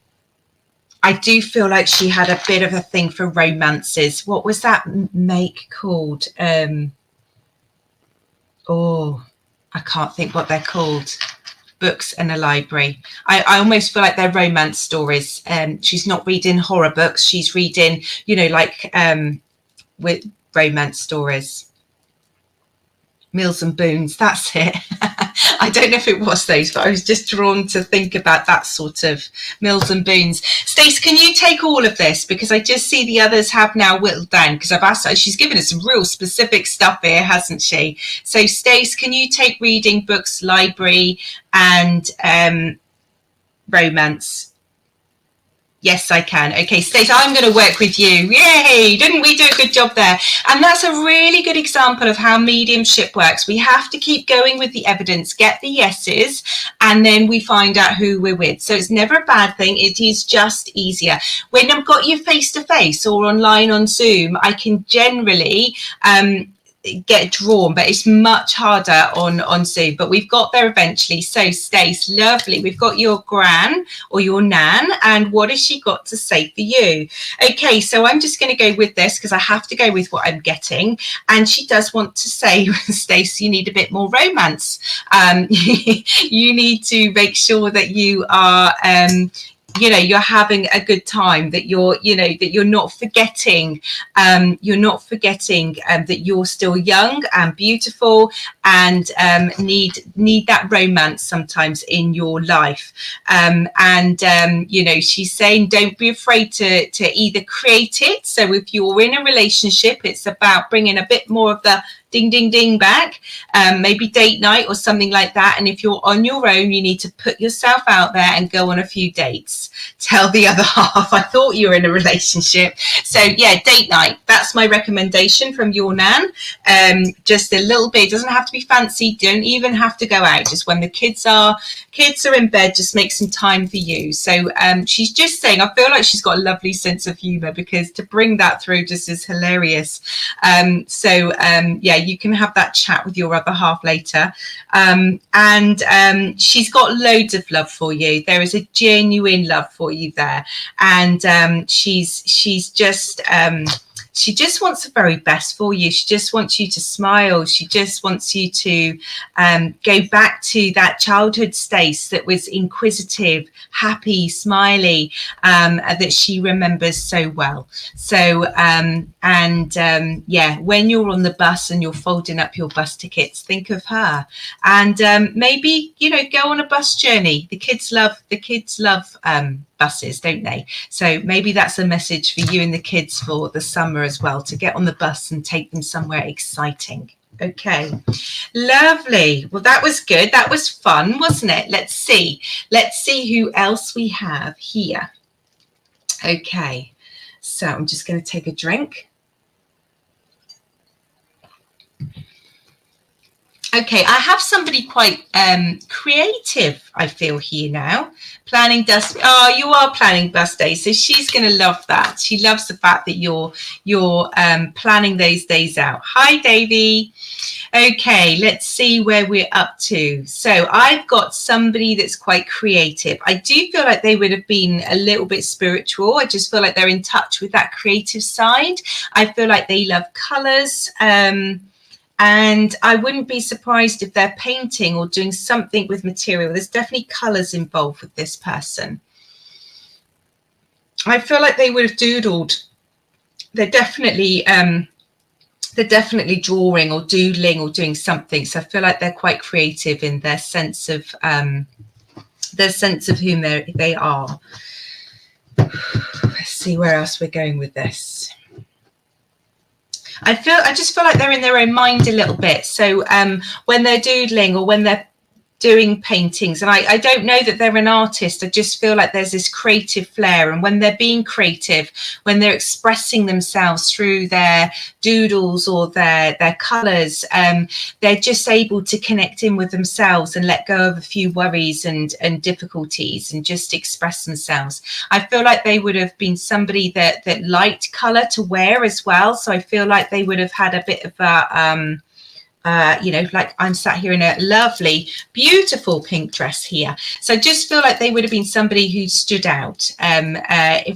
do feel like she had a bit of a thing for romances. What was that make called? Oh, I can't think what they're called. Books and a library. I almost feel like they're romance stories. She's not reading horror books. She's reading, you know, like with romance stories. Meals and Boons, that's it. I don't know if it was those, but I was just drawn to think about that sort of Meals and Boons. Stace, can you take all of this? Because I just see the others have now whittled down, because I've asked her, she's given us some real specific stuff here, hasn't she? So Stace, can you take reading, books, library, and romance? Yes, I can. Okay, Stacey, I'm going to work with you. Yay! Didn't we do a good job there? And that's a really good example of how mediumship works. We have to keep going with the evidence, get the yeses, and then we find out who we're with. So it's never a bad thing. It is just easier. When I've got you face-to-face or online on Zoom, I can generally get drawn, but it's much harder on Zoom, but we've got there eventually. So Stace, lovely, we've got your gran or your nan, and what has she got to say for you? Okay, so I'm just going to go with this because I have to go with what I'm getting, and she does want to say, Stace, you need a bit more romance. You need to make sure that you are you know, you're having a good time, that you're, you know, that you're not forgetting that you're still young and beautiful, and need that romance sometimes in your life. You know, she's saying don't be afraid to either create it. So if you're in a relationship, it's about bringing a bit more of the ding, ding, ding back, maybe date night or something like that. And if you're on your own, you need to put yourself out there and go on a few dates. Tell the other half, I thought you were in a relationship. So yeah, date night. That's my recommendation from your nan. Just a little bit. It doesn't have to be fancy. Don't even have to go out. Just when the kids are in bed, just make some time for you. So she's just saying, I feel like she's got a lovely sense of humor, because to bring that through just is hilarious. Yeah, you can have that chat with your other half later. She's got loads of love for you. There is a genuine love for you there. And she's just she just wants the very best for you. She just wants you to smile. She just wants you to go back to that childhood Stace that was inquisitive, happy, smiley, that she remembers so well. So, yeah, when you're on the bus and you're folding up your bus tickets, think of her. And maybe, you know, go on a bus journey. The kids love buses, don't they? So maybe that's a message for you and the kids for the summer as well, to get on the bus and take them somewhere exciting. Okay, lovely. Well, that was good. That was fun, wasn't it? Let's see who else we have here. Okay, so I'm just going to take a drink. Okay, I have somebody quite creative, I feel, here now. Planning dust. Oh, you are planning bus days, so she's going to love that. She loves the fact that you're planning those days out. Hi, Davy. Okay, let's see where we're up to. So I've got somebody that's quite creative. I do feel like they would have been a little bit spiritual. I just feel like they're in touch with that creative side. I feel like they love colours. And I wouldn't be surprised if they're painting or doing something with material. There's definitely colours involved with this person. I feel like they would have doodled. They're definitely drawing or doodling or doing something. So I feel like they're quite creative in their sense of whom they are. Let's see where else we're going with this. I just feel like they're in their own mind a little bit. So when they're doodling or when they're doing paintings, and I don't know that they're an artist. I just feel like there's this creative flair, and when they're being creative, when they're expressing themselves through their doodles or their colours, they're just able to connect in with themselves and let go of a few worries and difficulties and just express themselves. I feel like they would have been somebody that liked colour to wear as well, so I feel like they would have had a bit of a you know, like I'm sat here in a lovely, beautiful pink dress here. So I just feel like they would have been somebody who stood out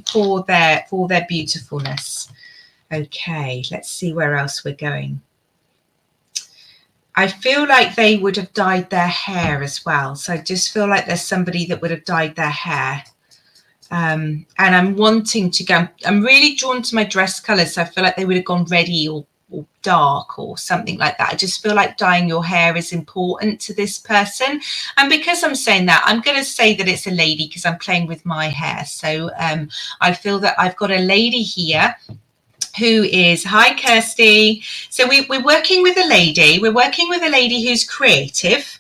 for their beautifulness. Okay, let's see where else we're going. I feel like they would have dyed their hair as well. So I just feel like there's somebody that would have dyed their hair. And I'm wanting to go, I'm really drawn to my dress colours. So I feel like they would have gone reddy or dark or something like that. I just feel like dyeing your hair is important to this person. And because I'm saying that, I'm going to say that it's a lady because I'm playing with my hair. So I feel that I've got a lady here who is, hi Kirsty. So we're working with a lady. We're working with a lady who's creative.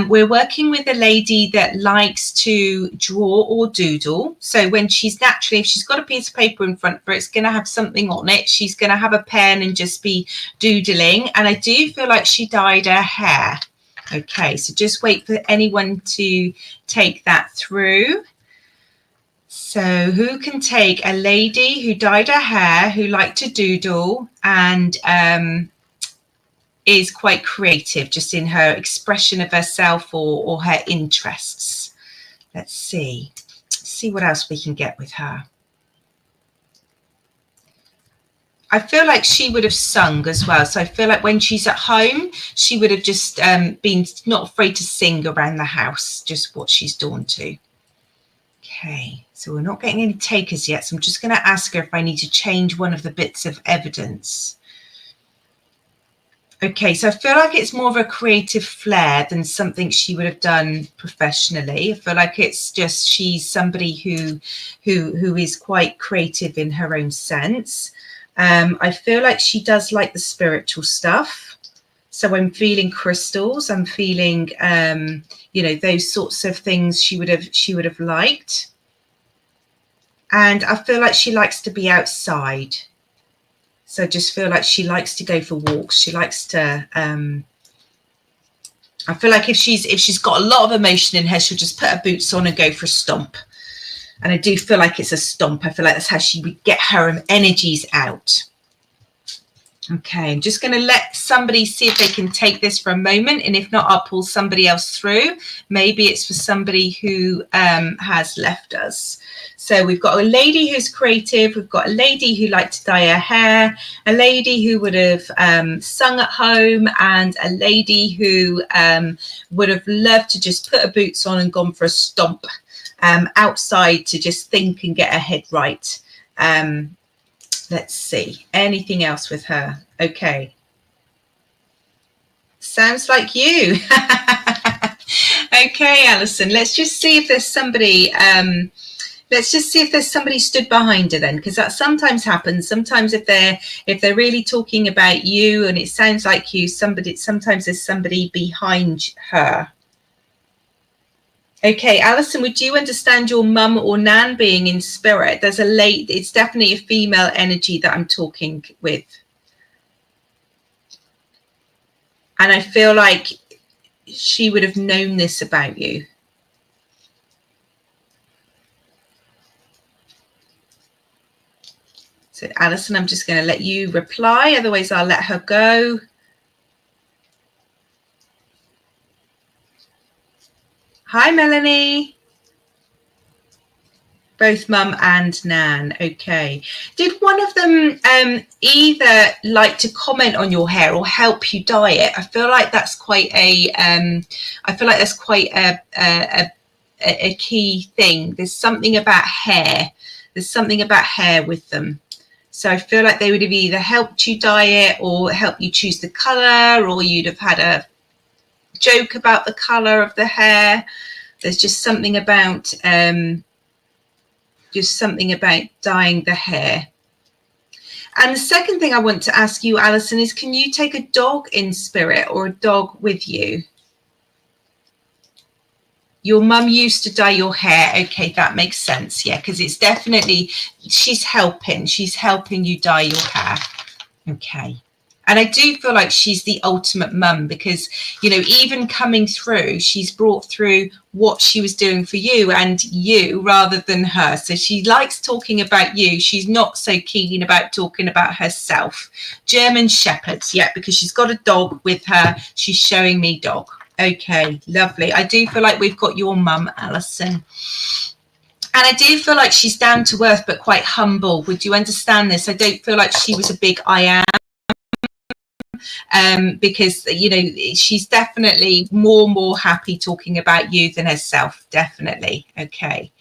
We're working with a lady that likes to draw or doodle. So when she's naturally, if she's got a piece of paper in front of her, it's going to have something on it. She's going to have a pen and just be doodling. And I do feel like she dyed her hair. Okay, so just wait for anyone to take that through. So who can take a lady who dyed her hair, who liked to doodle and is quite creative just in her expression of herself or her interests? Let's see what else we can get with her. I feel like she would have sung as well. So I feel like when she's at home, she would have just been not afraid to sing around the house, just what she's drawn to. Okay, so we're not getting any takers yet. So I'm just going to ask her if I need to change one of the bits of evidence. Okay, so I feel like it's more of a creative flair than something she would have done professionally. I feel like it's just she's somebody who is quite creative in her own sense. I feel like she does like the spiritual stuff. So I'm feeling crystals. I'm feeling, you know, those sorts of things she would have liked. And I feel like she likes to be outside. So I just feel like she likes to go for walks. She likes to, I feel like if she's got a lot of emotion in her, she'll just put her boots on and go for a stomp. And I do feel like it's a stomp. I feel like that's how she would get her energies out. Okay, I'm just going to let somebody see if they can take this for a moment. And if not, I'll pull somebody else through. Maybe it's for somebody who has left us. So we've got a lady who's creative. We've got a lady who liked to dye her hair, a lady who would have sung at home, and a lady who would have loved to just put her boots on and gone for a stomp outside to just think and get her head right. Let's see, anything else with her? Okay. Sounds like you. Okay, Alison, let's just see if there's somebody, stood behind her then, because that sometimes happens. Sometimes if they're really talking about you and it sounds like you, sometimes there's somebody behind her. Okay, Alison, would you understand your mum or nan being in spirit? There's it's definitely a female energy that I'm talking with. And I feel like she would have known this about you. So, Alison, I'm just going to let you reply. Otherwise, I'll let her go. Hi, Melanie. Both mum and nan. Okay. Did one of them either like to comment on your hair or help you dye it? I feel like that's quite a key thing. There's something about hair. There's something about hair with them. So I feel like they would have either helped you dye it or helped you choose the colour, or you'd have had a joke about the colour of the hair. There's just something about dyeing the hair. And the second thing I want to ask you, Alison, is can you take a dog in spirit or a dog with you? Your mum used to dye your hair. Okay, that makes sense. Yeah, because it's definitely, she's helping you dye your hair. Okay. And I do feel like she's the ultimate mum, because, you know, even coming through, she's brought through what she was doing for you and you rather than her. So she likes talking about you. She's not so keen about talking about herself. German Shepherds, yeah, because she's got a dog with her. She's showing me dog. Okay, lovely. I do feel like we've got your mum, Alison. And I do feel like she's down to earth, but quite humble. Would you understand this? I don't feel like she was a big I am, because, you know, she's definitely more happy talking about you than herself. Definitely. Okay.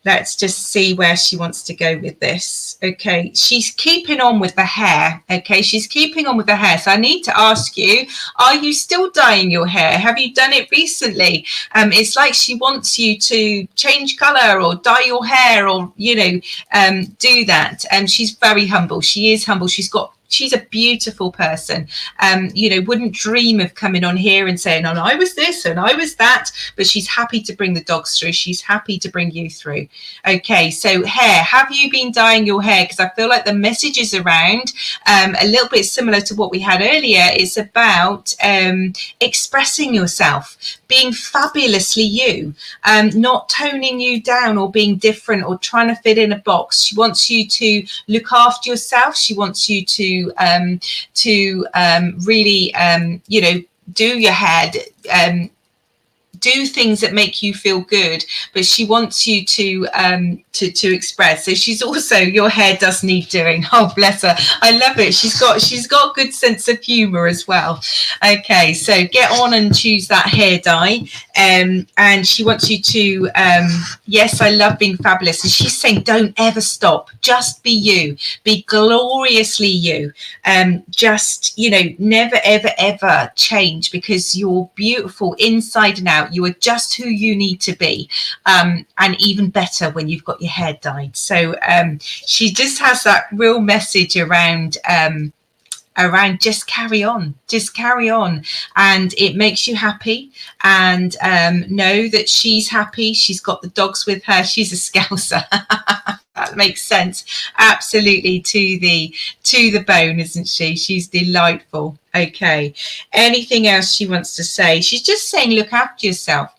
Let's just see where she wants to go with this. Okay, she's keeping on with the hair. Okay, she's keeping on with the hair. So I need to ask you, are you still dyeing your hair? Have you done it recently? It's like she wants you to change color or dye your hair, or, you know, do that. She's very humble. She is humble. She's a beautiful person. You know, wouldn't dream of coming on here and saying, oh, I was this and I was that, but she's happy to bring the dogs through. She's happy to bring you through. Okay, so hair, have you been dyeing your hair? Because I feel like the messages around, a little bit similar to what we had earlier. It's about expressing yourself, being fabulously you, not toning you down or being different or trying to fit in a box. She wants you to look after yourself. She wants you to really, you know, do your hair, do things that make you feel good, but she wants you to express. So she's also, your hair does need doing. Oh, bless her. I love it. She's got a good sense of humor as well. Okay, so get on and choose that hair dye. And she wants you to, yes, I love being fabulous. And she's saying, don't ever stop. Just be you. Be gloriously you. Just, you know, never, ever, ever change, because you're beautiful inside and out. You are just who you need to be, and even better when you've got your hair dyed. So she just has that real message around just carry on, and it makes you happy, and know that she's happy. She's got the dogs with her. She's a Scouser. That makes sense. Absolutely, to the bone, isn't she? She's delightful. Okay. Anything else she wants to say? She's just saying, look after yourself.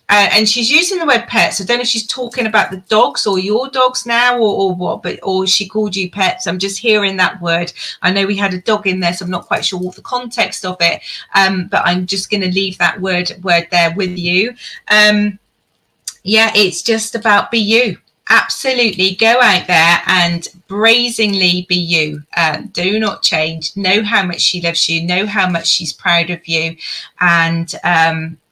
And she's using the word pets. I don't know if she's talking about the dogs or your dogs now, or what, or she called you pets. I'm just hearing that word. I know we had a dog in there, so I'm not quite sure what the context of it. But I'm just going to leave that word there with you. Yeah, it's just about be you. Absolutely, go out there and brazenly be you. Do not change. Know how much she loves you. Know how much she's proud of you, and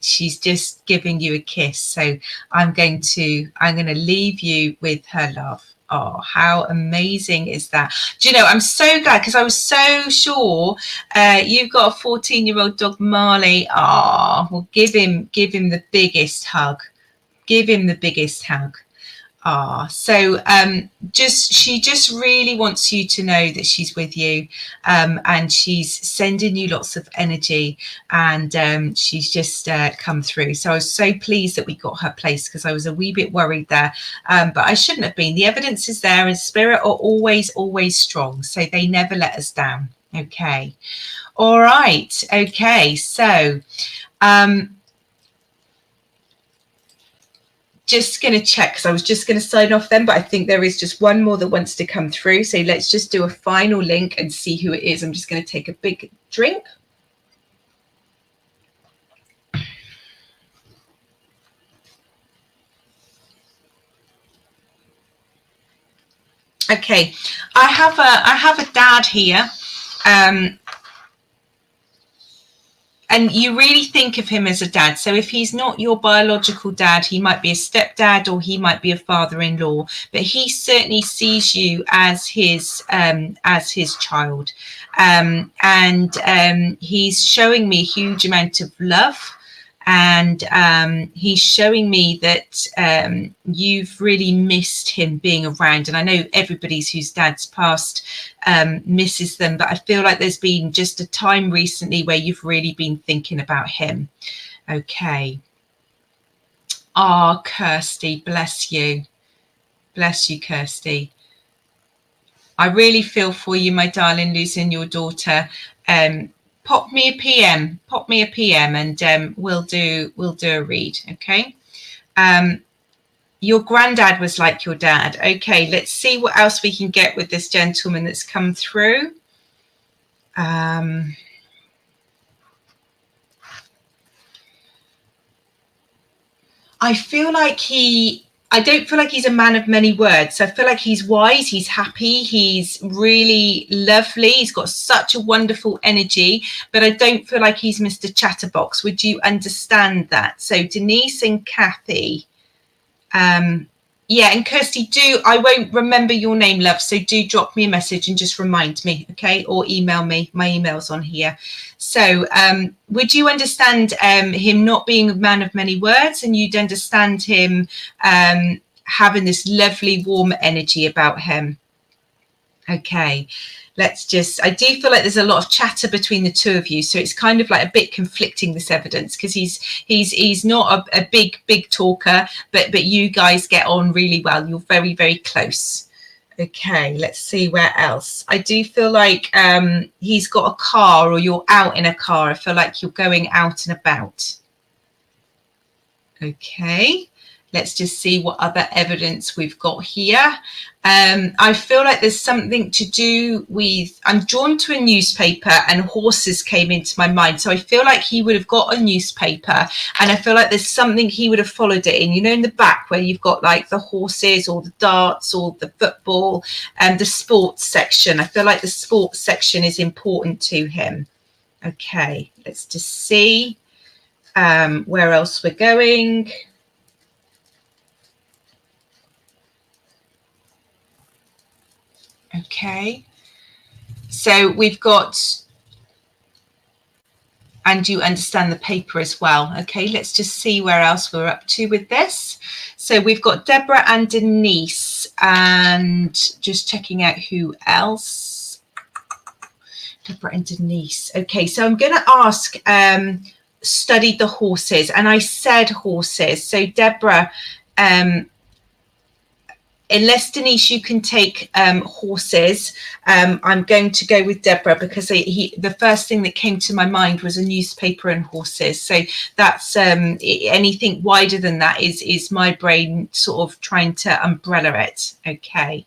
she's just giving you a kiss. So I'm going to leave you with her love. Oh, how amazing is that? Do you know, I'm so glad, because I was so sure you've got a 14-year-old dog, Marley. Oh, well, give him the biggest hug. Give him the biggest hug. So she just really wants you to know that she's with you, and she's sending you lots of energy, and she's just come through. So I was so pleased that we got her placed, because I was a wee bit worried there, but I shouldn't have been. The evidence is there, and spirit are always strong, so they never let us down. Okay. All right. Okay. So just going to check, because I was just going to sign off then, but I think there is just one more that wants to come through. So let's just do a final link and see who it is. I'm just going to take a big drink. Okay, I have a dad here. And you really think of him as a dad. So if he's not your biological dad, he might be a stepdad, or he might be a father-in-law. But he certainly sees you as his child, and he's showing me a huge amount of love. And he's showing me that you've really missed him being around. And I know everybody's whose dad's passed misses them, but I feel like there's been just a time recently where you've really been thinking about him. Okay. Oh, Kirsty, bless you. Bless you, Kirsty. I really feel for you, my darling, losing your daughter. Pop me a PM, and we'll do a read, okay? Your granddad was like your dad. Okay, let's see what else we can get with this gentleman that's come through. I feel like I don't feel like he's a man of many words. I feel like he's wise, he's happy, he's really lovely, he's got such a wonderful energy, but I don't feel like he's Mr. Chatterbox. Would you understand that? So Denise and Kathy, yeah, and Kirsty, I won't remember your name, love, so do drop me a message and just remind me, okay? Or email me. My email's on here. So would you understand him not being a man of many words, and you'd understand him having this lovely, warm energy about him? Okay. I do feel like there's a lot of chatter between the two of you, so it's kind of like a bit conflicting, this evidence, because he's not a big talker, but you guys get on really well. You're very, very close. Okay, let's see where else. I do feel like he's got a car, or you're out in a car. I feel like you're going out and about. Okay, let's just see what other evidence we've got here. I feel like there's something to do with, I'm drawn to a newspaper, and horses came into my mind. So I feel like he would have got a newspaper, and I feel like there's something he would have followed it in, you know, in the back where you've got like the horses or the darts or the football and the sports section. I feel like the sports section is important to him. Okay, let's just see where else we're going. Okay, so we've got, and you understand the paper as well. Okay, let's just see where else we're up to with this. So we've got Deborah and Denise, and just checking out who else. Deborah and Denise. Okay, so I'm going to ask, studied the horses, and I said horses. So Deborah, unless Denise, you can take horses, I'm going to go with Deborah, because the first thing that came to my mind was a newspaper and horses. So that's anything wider than that is my brain sort of trying to umbrella it. Okay.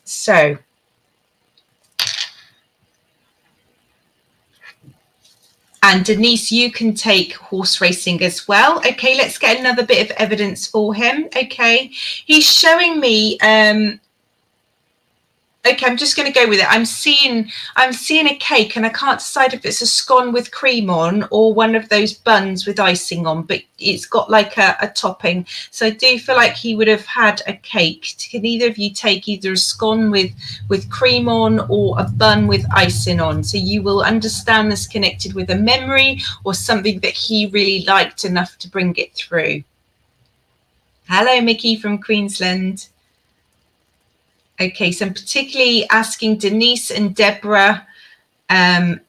So and Denise, you can take horse racing as well. Okay, let's get another bit of evidence for him. Okay, he's showing me, okay, I'm just going to go with it. I'm seeing a cake, and I can't decide if it's a scone with cream on or one of those buns with icing on, but it's got like a topping. So I do feel like he would have had a cake. Can either of you take either a scone with cream on or a bun with icing on? So you will understand this connected with a memory or something that he really liked enough to bring it through. Hello, Mickey from Queensland. Okay, so I'm particularly asking Denise and Deborah, and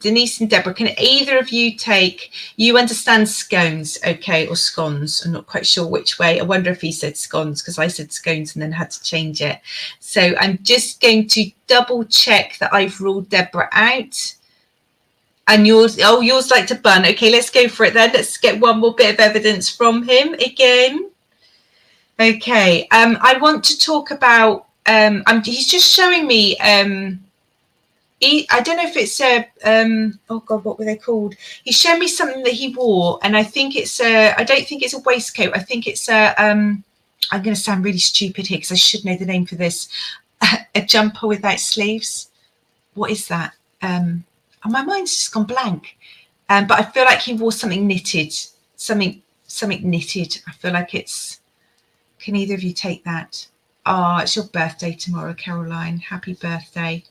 Denise and Deborah, can either of you take, you understand scones, okay, or scones? I'm not quite sure which way. I wonder if he said scones, because I said scones and then had to change it. So I'm just going to double check that I've ruled Deborah out. And yours like to bun. Okay, let's go for it then. Let's get one more bit of evidence from him again. Okay, I want to talk about, he's just showing me, I don't know if it's oh God, what were they called? He showed me something that he wore, and I think it's I don't think it's a waistcoat. I think it's I'm going to sound really stupid here because I should know the name for this. A jumper without sleeves. What is that? My mind's just gone blank. But I feel like he wore something knitted, something knitted. I feel like it's, can either of you take that? Oh, it's your birthday tomorrow, Caroline. Happy birthday.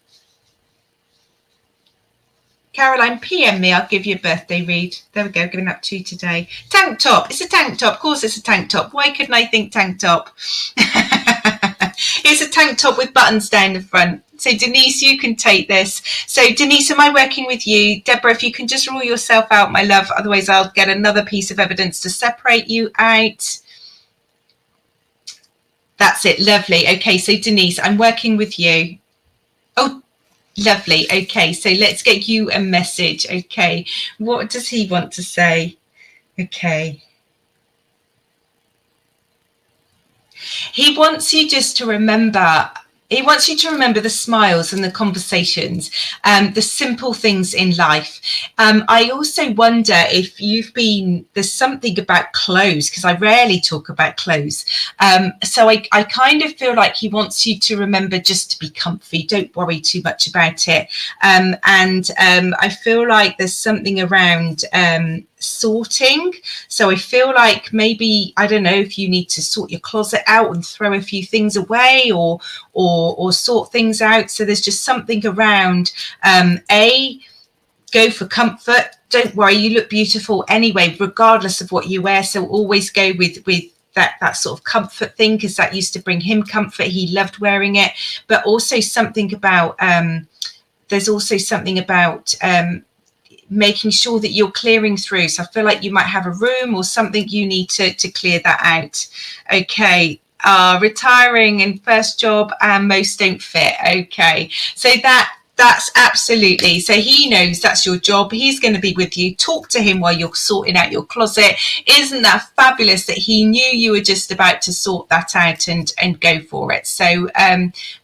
Caroline, PM me. I'll give you a birthday read. There we go, giving up 2 today. Tank top. It's a tank top. Of course it's a tank top. Why couldn't I think tank top? It's a tank top with buttons down the front. So Denise, you can take this. So Denise, am I working with you? Deborah, if you can just rule yourself out, my love, otherwise I'll get another piece of evidence to separate you out. That's it, lovely. Okay, so Denise, I'm working with you. Oh, lovely. Okay, so let's get you a message. Okay, what does he want to say? Okay. He wants you just to remember. He wants you to remember the smiles and the conversations, the simple things in life. I also wonder if there's something about clothes, because I rarely talk about clothes. So I kind of feel like he wants you to remember just to be comfy. Don't worry too much about it. And I feel like there's something around sorting. So I feel like maybe, I don't know, if you need to sort your closet out and throw a few things away or sort things out. So there's just something around go for comfort. Don't worry, you look beautiful anyway, regardless of what you wear. So always go with that sort of comfort thing, because that used to bring him comfort. He loved wearing it. But also something about there's also something about making sure that you're clearing through. So I feel like you might have a room or something you need to clear that out. Okay. Retiring and first job, and most don't fit. Okay, so that's absolutely, so he knows that's your job. He's going to be with you. Talk to him while you're sorting out your closet. Isn't that fabulous that he knew you were just about to sort that out and go for it? So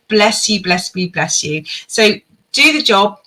bless you, bless you, bless you. So do the job.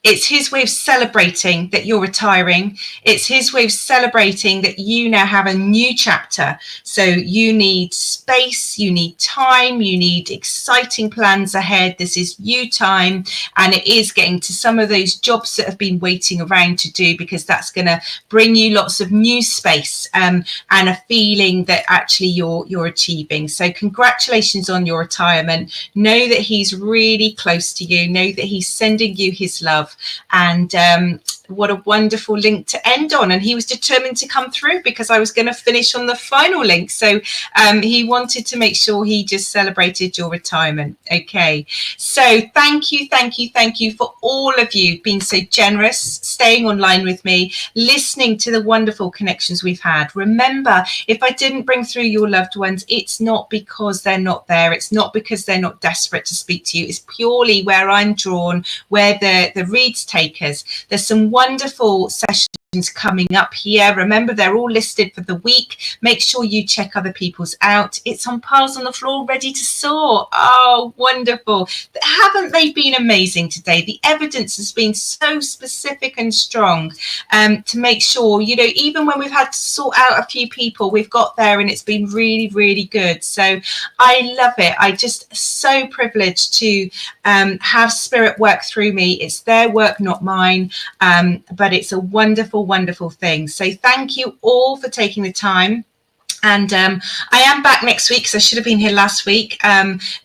It's his way of celebrating that you're retiring. It's his way of celebrating that you now have a new chapter. So you need space, you need time, you need exciting plans ahead. This is you time, and it is getting to some of those jobs that have been waiting around to do, because that's going to bring you lots of new space and a feeling that actually you're achieving. So congratulations on your retirement. Know that he's really close to you. Know that he's sending you his love. And what a wonderful link to end on. And he was determined to come through, because I was going to finish on the final link. So he wanted to make sure he just celebrated your retirement. Okay, so thank you for all of you being so generous, staying online with me, listening to the wonderful connections we've had. Remember, if I didn't bring through your loved ones, it's not because they're not there. It's not because they're not desperate to speak to you. It's purely where I'm drawn, where the reads take us. There's some wonderful sessions coming up here. Remember, they're all listed for the week. Make sure you check other people's out. It's on Piles on the Floor, ready to soar. Oh, wonderful. Haven't they been amazing today? The evidence has been so specific and strong to make sure, you know, even when we've had to sort out a few people, we've got there and it's been really, really good. So I love it. I just so privileged to have spirit work through me. It's their work, not mine, but it's a wonderful thing. So thank you all for taking the time. And I am back next week, because I should have been here last week.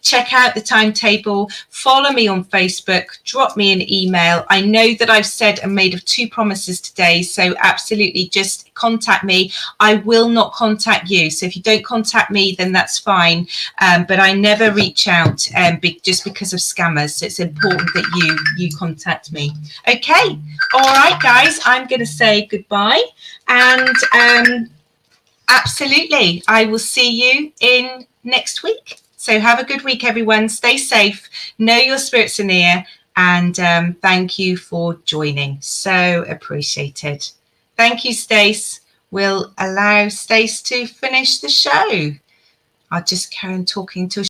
Check out the timetable, follow me on Facebook, drop me an email. I know that I've said and made 2 promises today, so absolutely just contact me. I will not contact you. So if you don't contact me, then that's fine. But I never reach out just because of scammers. So it's important that you contact me. Okay. All right, guys, I'm going to say goodbye. And absolutely, I will see you in next week. So have a good week, everyone. Stay safe. Know your spirits are near. And thank you for joining. So appreciated. Thank you, Stace. We'll allow Stace to finish the show. I'll just carry on talking till